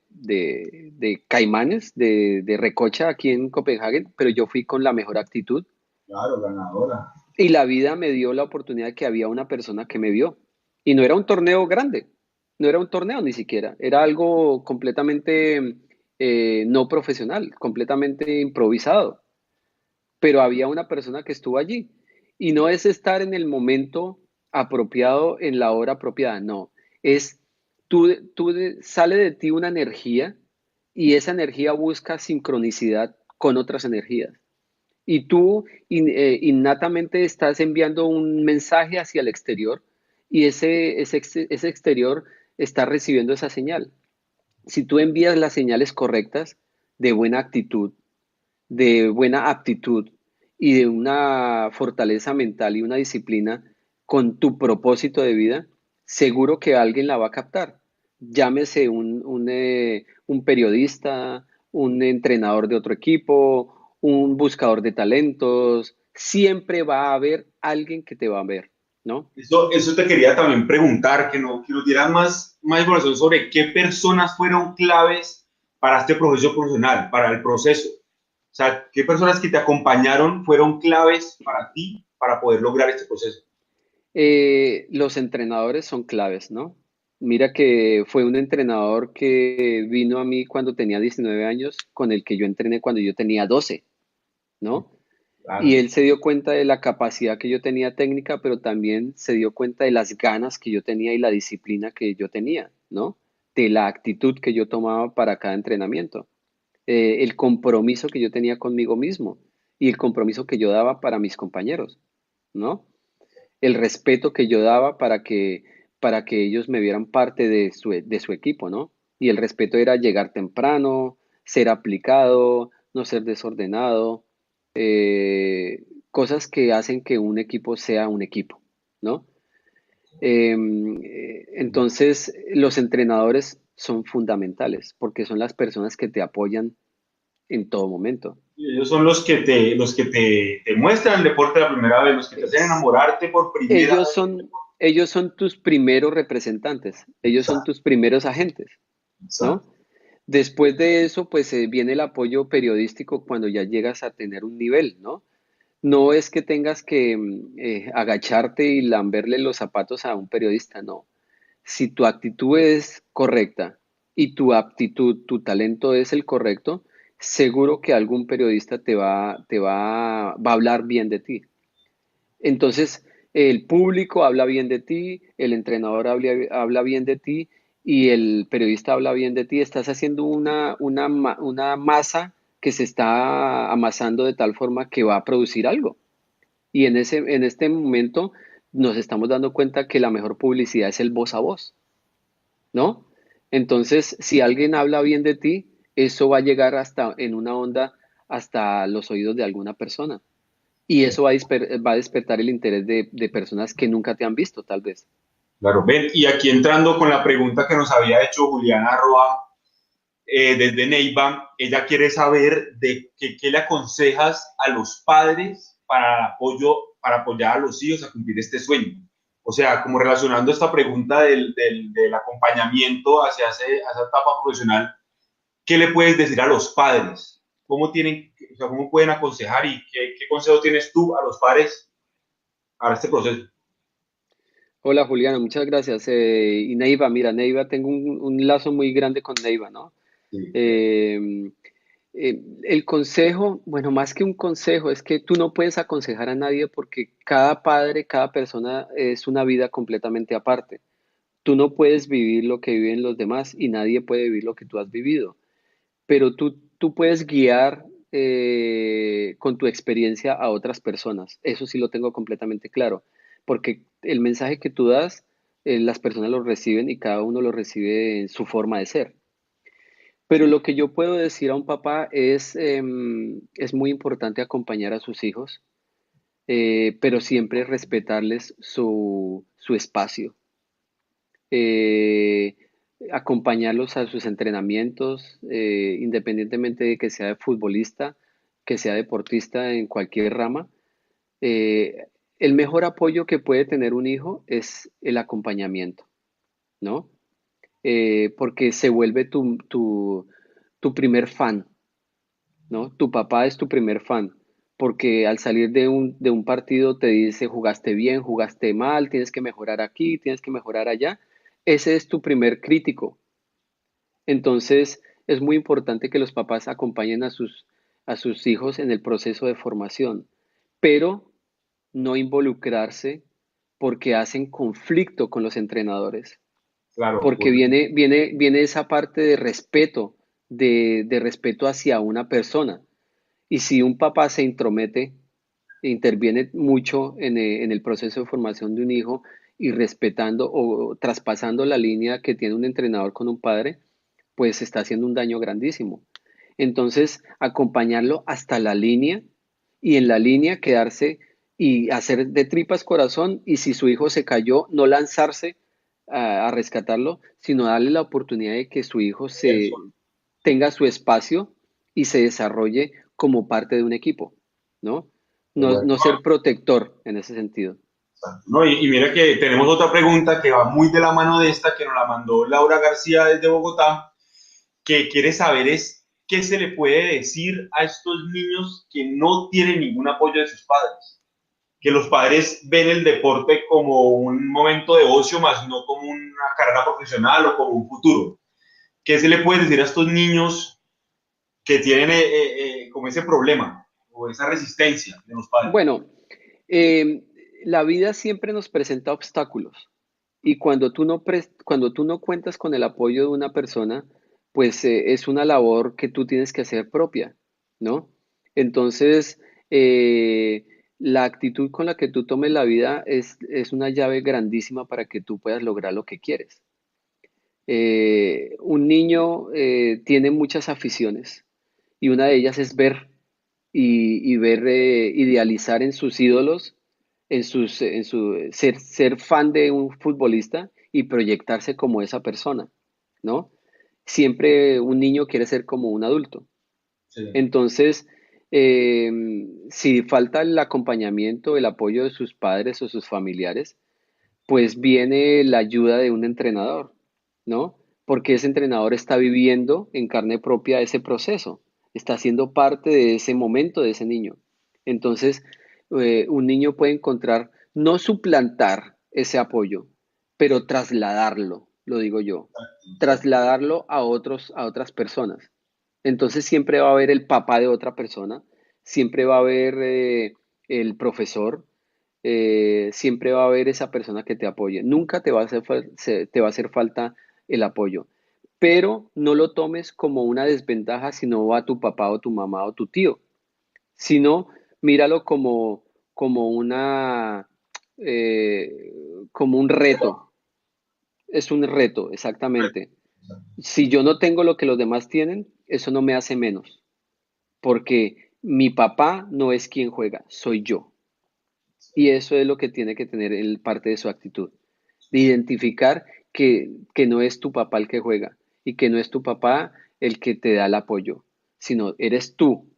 caimanes, de recocha aquí en Copenhague, pero yo fui con la mejor actitud Claro, ganadora. y la vida me dio la oportunidad de que había una persona que me vio. Y no era un torneo grande, no era un torneo ni siquiera, era algo completamente no profesional, completamente improvisado, pero había una persona que estuvo allí. Y no es estar en el momento apropiado, en la hora apropiada, no, es sale de ti una energía y esa energía busca sincronicidad con otras energías. Y tú innatamente estás enviando un mensaje hacia el exterior y ese exterior está recibiendo esa señal. Si tú envías las señales correctas de buena actitud, de buena aptitud y de una fortaleza mental y una disciplina con tu propósito de vida, seguro que alguien la va a captar. Llámese un periodista, un entrenador de otro equipo, un buscador de talentos, siempre va a haber alguien que te va a ver, ¿no? Eso te quería también preguntar, que nos dieran más información sobre qué personas fueron claves para este proceso profesional, para el proceso. O sea, qué personas que te acompañaron fueron claves para ti para poder lograr este proceso. Los entrenadores son claves, ¿no? Mira que fue un entrenador que vino a mí cuando tenía 19 años, con el que yo entrené cuando yo tenía 12, ¿no? Y Claro, él se dio cuenta de la capacidad que yo tenía técnica, pero también se dio cuenta de las ganas que yo tenía y la disciplina que yo tenía, ¿no? De la actitud que yo tomaba para cada entrenamiento, el compromiso que yo tenía conmigo mismo y el compromiso que yo daba para mis compañeros, ¿no? El respeto que yo daba para que ellos me vieran parte de su equipo, ¿no? Y el respeto era llegar temprano, ser aplicado, no ser desordenado, cosas que hacen que un equipo sea un equipo, ¿no? Entonces, los entrenadores son fundamentales porque son las personas que te apoyan en todo momento. y ellos son te muestran el deporte la primera vez, los que te hacen Es- enamorarte por primera ellos vez. son, ellos son tus primeros representantes, ellos son Exacto, tus primeros agentes, ¿no? exacto. Después de eso, pues viene el apoyo periodístico cuando ya llegas a tener un nivel, ¿no? No es que tengas que agacharte y lamberle los zapatos a un periodista, no. Si tu actitud es correcta y tu aptitud, tu talento es el correcto, seguro que algún periodista va a hablar bien de ti. Entonces, el público habla bien de ti, el entrenador habla bien de ti y el periodista habla bien de ti. Estás haciendo una masa que se está amasando de tal forma que va a producir algo. Y en este momento nos estamos dando cuenta que la mejor publicidad es el voz a voz, ¿no? Entonces, si alguien habla bien de ti, eso va a llegar hasta en una onda hasta los oídos de alguna persona. Y eso va a despertar el interés de personas que nunca te han visto, tal vez. Claro, ven, y aquí entrando con la pregunta que nos había hecho Juliana Roa desde Neiva, ella quiere saber qué le aconsejas a los padres para apoyar a los hijos a cumplir este sueño. O sea, como relacionando esta pregunta del acompañamiento hacia esa etapa profesional, ¿qué le puedes decir a los padres? O sea, cómo pueden aconsejar y qué consejo tienes tú a los padres para este proceso? Hola Juliana, muchas gracias. Y Neiva, mira, Neiva, tengo un lazo muy grande con Neiva, ¿no? Sí, Eh, el consejo, bueno, más que un consejo, es que tú no puedes aconsejar a nadie porque cada padre, cada persona es una vida completamente aparte. Tú no puedes vivir lo que viven los demás y nadie puede vivir lo que tú has vivido, pero tú puedes guiar con tu experiencia a otras personas. Eso sí lo tengo completamente claro, porque el mensaje que tú das, las personas lo reciben y cada uno lo recibe en su forma de ser. Pero lo que yo puedo decir a un papá es muy importante acompañar a sus hijos, pero siempre respetarles su espacio. Eh, Acompañarlos a sus entrenamientos, independientemente de que sea futbolista, que sea deportista en cualquier rama. Eh, el mejor apoyo que puede tener un hijo es el acompañamiento, ¿no? Porque se vuelve tu primer fan, ¿no? Tu papá es tu primer fan, porque al salir de un partido te dice jugaste bien, jugaste mal, tienes que mejorar aquí, tienes que mejorar allá. Ese es tu primer crítico. Entonces, es muy importante que los papás acompañen a sus hijos en el proceso de formación, pero no involucrarse porque hacen conflicto con los entrenadores, claro, porque viene esa parte de respeto, de respeto hacia una persona. Y si un papá se intromete, interviene mucho en el proceso de formación de un hijo y respetando o traspasando la línea que tiene un entrenador con un padre, pues está haciendo un daño grandísimo. Entonces, acompañarlo hasta la línea y en la línea quedarse y hacer de tripas corazón y si su hijo se cayó, no lanzarse a rescatarlo, sino darle la oportunidad de que su hijo se tenga su espacio y se desarrolle como parte de un equipo, ¿no? No, bueno. no ser protector en ese sentido. No, y mira que tenemos otra pregunta que va muy de la mano de esta, que nos la mandó Laura García desde Bogotá, que quiere saber es qué se le puede decir a estos niños que no tienen ningún apoyo de sus padres. que los padres ven el deporte como un momento de ocio, más no como una carrera profesional o como un futuro. ¿Qué se le puede decir a estos niños que tienen como ese problema o esa resistencia de los padres? Bueno, eh, la vida siempre nos presenta obstáculos y cuando tú no cuentas con el apoyo de una persona, pues es una labor que tú tienes que hacer propia, ¿no? Entonces, eh, la actitud con la que tú tomes la vida es una llave grandísima para que tú puedas lograr lo que quieres. Un niño tiene muchas aficiones y una de ellas es ver y ver, idealizar en sus ídolos, ser fan de un futbolista y proyectarse como esa persona, ¿no? Siempre un niño quiere ser como un adulto. Sí, Entonces, eh, si falta el acompañamiento, el apoyo de sus padres o sus familiares, pues viene la ayuda de un entrenador, ¿no? Porque ese entrenador está viviendo en carne propia ese proceso, está siendo parte de ese momento de ese niño. Entonces, un niño puede encontrar, no suplantar ese apoyo, pero trasladarlo, lo digo yo, trasladarlo a otras personas. Entonces siempre va a haber el papá de otra persona, siempre va a haber el profesor, siempre va a haber esa persona que te apoye. Nunca te va a te va a hacer falta el apoyo, pero no lo tomes como una desventaja si no va tu papá o tu mamá o tu tío, sino míralo como eh, como un reto. Es un reto, exactamente. Si yo no tengo lo que los demás tienen, eso no me hace menos, porque mi papá no es quien juega, soy yo. Y eso es lo que tiene que tener el parte de su actitud, de identificar que no es tu papá el que juega y que no es tu papá el que te da el apoyo, sino eres tú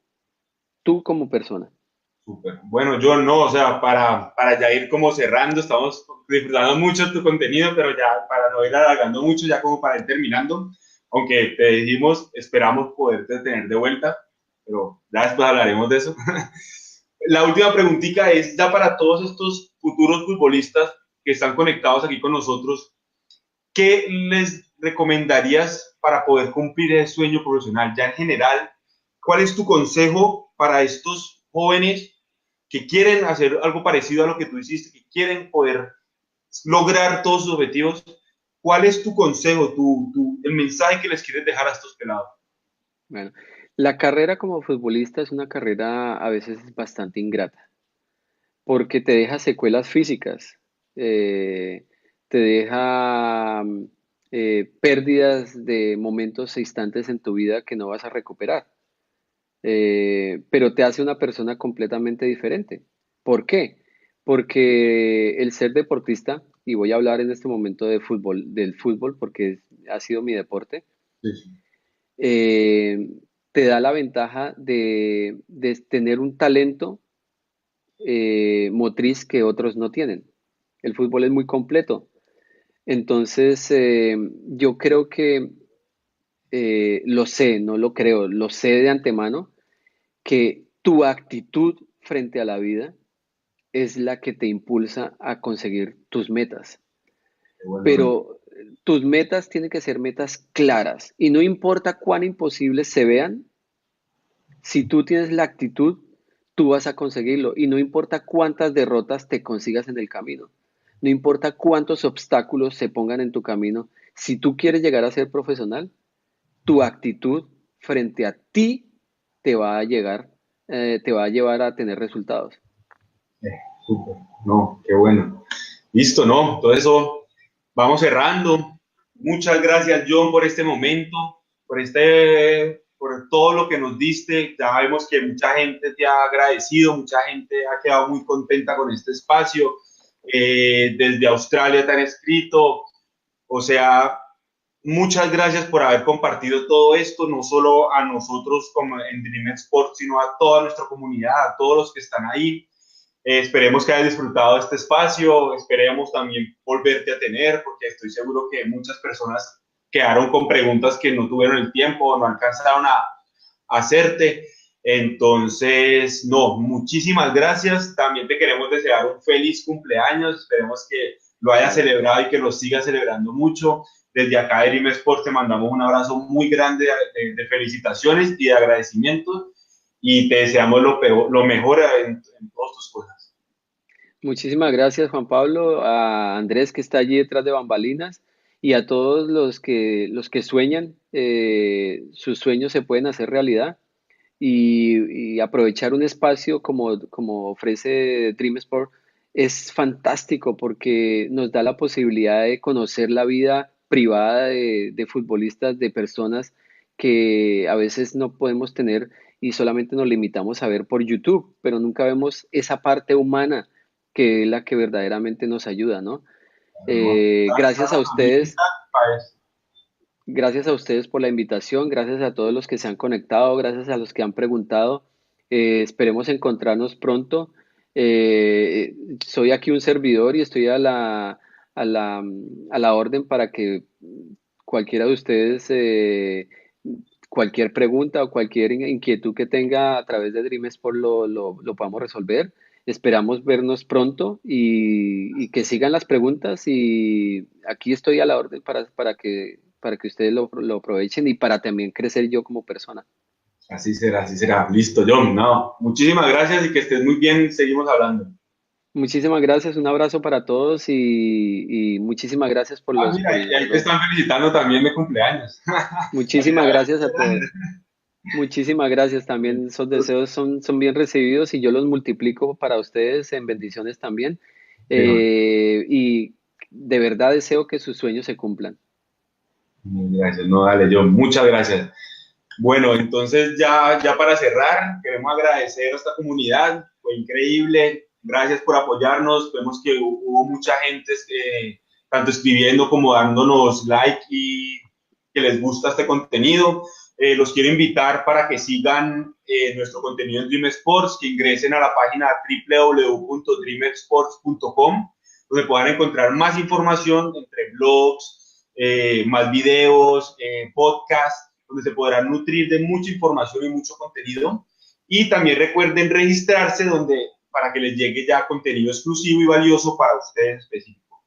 como persona. súper. Bueno, yo no, o sea, para ya ir como cerrando, estamos disfrutando mucho tu contenido, pero ya para no ir alargando mucho, ya como para ir terminando, aunque te dijimos, esperamos poderte tener de vuelta, pero ya después hablaremos de eso. La última preguntita es, ya para todos estos futuros futbolistas que están conectados aquí con nosotros, ¿qué les recomendarías para poder cumplir ese sueño profesional? Ya en general, ¿cuál es tu consejo para estos jóvenes que quieren hacer algo parecido a lo que tú hiciste, que quieren poder lograr todos sus objetivos? ¿Cuál es tu consejo, el mensaje que les quieres dejar a estos pelados? Bueno, la carrera como futbolista es una carrera a veces bastante ingrata, porque te deja secuelas físicas, eh, te deja pérdidas de momentos e instantes en tu vida que no vas a recuperar. Pero te hace una persona completamente diferente. ¿Por qué? Porque el ser deportista, y voy a hablar en este momento de fútbol, del fútbol, porque ha sido mi deporte, Sí, sí. eh, te da la ventaja de tener un talento motriz que otros no tienen. El fútbol es muy completo. Entonces, yo creo que lo sé, no lo creo, lo sé de antemano que tu actitud frente a la vida es la que te impulsa a conseguir tus metas. Bueno, Pero tus metas tienen que ser metas claras y no importa cuán imposibles se vean, si tú tienes la actitud, tú vas a conseguirlo y no importa cuántas derrotas te consigas en el camino, no importa cuántos obstáculos se pongan en tu camino, si tú quieres llegar a ser profesional, tu actitud frente a ti te va a llegar, te va a llevar a tener resultados. súper. No, qué bueno. Listo, ¿no? Todo eso vamos cerrando. Muchas gracias, John, por este momento, por todo lo que nos diste. Ya vemos que mucha gente te ha agradecido, mucha gente ha quedado muy contenta con este espacio. Desde Australia te han escrito. O sea, muchas gracias por haber compartido todo esto, no solo a nosotros como en Dream Sports, sino a toda nuestra comunidad, a todos los que están ahí. Esperemos que hayas disfrutado de este espacio, esperemos también volverte a tener, porque estoy seguro que muchas personas quedaron con preguntas que no tuvieron el tiempo, no alcanzaron a hacerte. Entonces, no, muchísimas gracias. También te queremos desear un feliz cumpleaños. Esperemos que lo hayas celebrado y que lo sigas celebrando mucho. Desde acá de Dream Sports te mandamos un abrazo muy grande de felicitaciones y de agradecimiento y te deseamos lo mejor en todas tus cosas. Muchísimas gracias, Juan Pablo, a Andrés que está allí detrás de bambalinas y a todos los que sueñan, sus sueños se pueden hacer realidad y aprovechar un espacio como ofrece Dream Sport es fantástico porque nos da la posibilidad de conocer la vida privada de futbolistas, de personas que a veces no podemos tener y solamente nos limitamos a ver por YouTube, pero nunca vemos esa parte humana que es la que verdaderamente nos ayuda, ¿no? ¿No? Gracias a También ustedes, para eso. gracias a ustedes por la invitación, gracias a todos los que se han conectado, gracias a los que han preguntado. Esperemos encontrarnos pronto. Soy aquí un servidor y estoy a la, a la orden para que cualquiera de ustedes, cualquier pregunta o cualquier inquietud que tenga a través de Dream Sport lo podamos resolver. Esperamos vernos pronto y que sigan las preguntas y aquí estoy a la orden para que ustedes lo aprovechen y para también crecer yo como persona. Así será, así será. Listo, John. No, muchísimas gracias y que estés muy bien. Seguimos hablando. Muchísimas gracias, un abrazo para todos y muchísimas gracias por Ah, mira, y ahí te están felicitando también de cumpleaños. muchísimas gracias a todos. Muchísimas gracias también. Esos deseos son bien recibidos y yo los multiplico para ustedes en bendiciones también. Y de verdad deseo que sus sueños se cumplan. Gracias, no, dale, John. Muchas gracias. Bueno, entonces ya para cerrar, queremos agradecer a esta comunidad, fue increíble, gracias por apoyarnos, vemos que hubo mucha gente tanto escribiendo como dándonos like y que les gusta este contenido. Los quiero invitar para que sigan nuestro contenido en Dream Sports, que ingresen a la página www.dreamsports.com, donde puedan encontrar más información entre blogs, más videos, podcasts, donde se podrán nutrir de mucha información y mucho contenido. Y también recuerden registrarse para que les llegue ya contenido exclusivo y valioso para ustedes específico.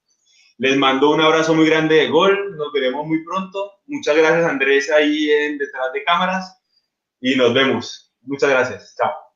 Les mando un abrazo muy grande de gol. Nos veremos muy pronto. Muchas gracias, Andrés, ahí detrás de cámaras. Y nos vemos. Muchas gracias. Chao.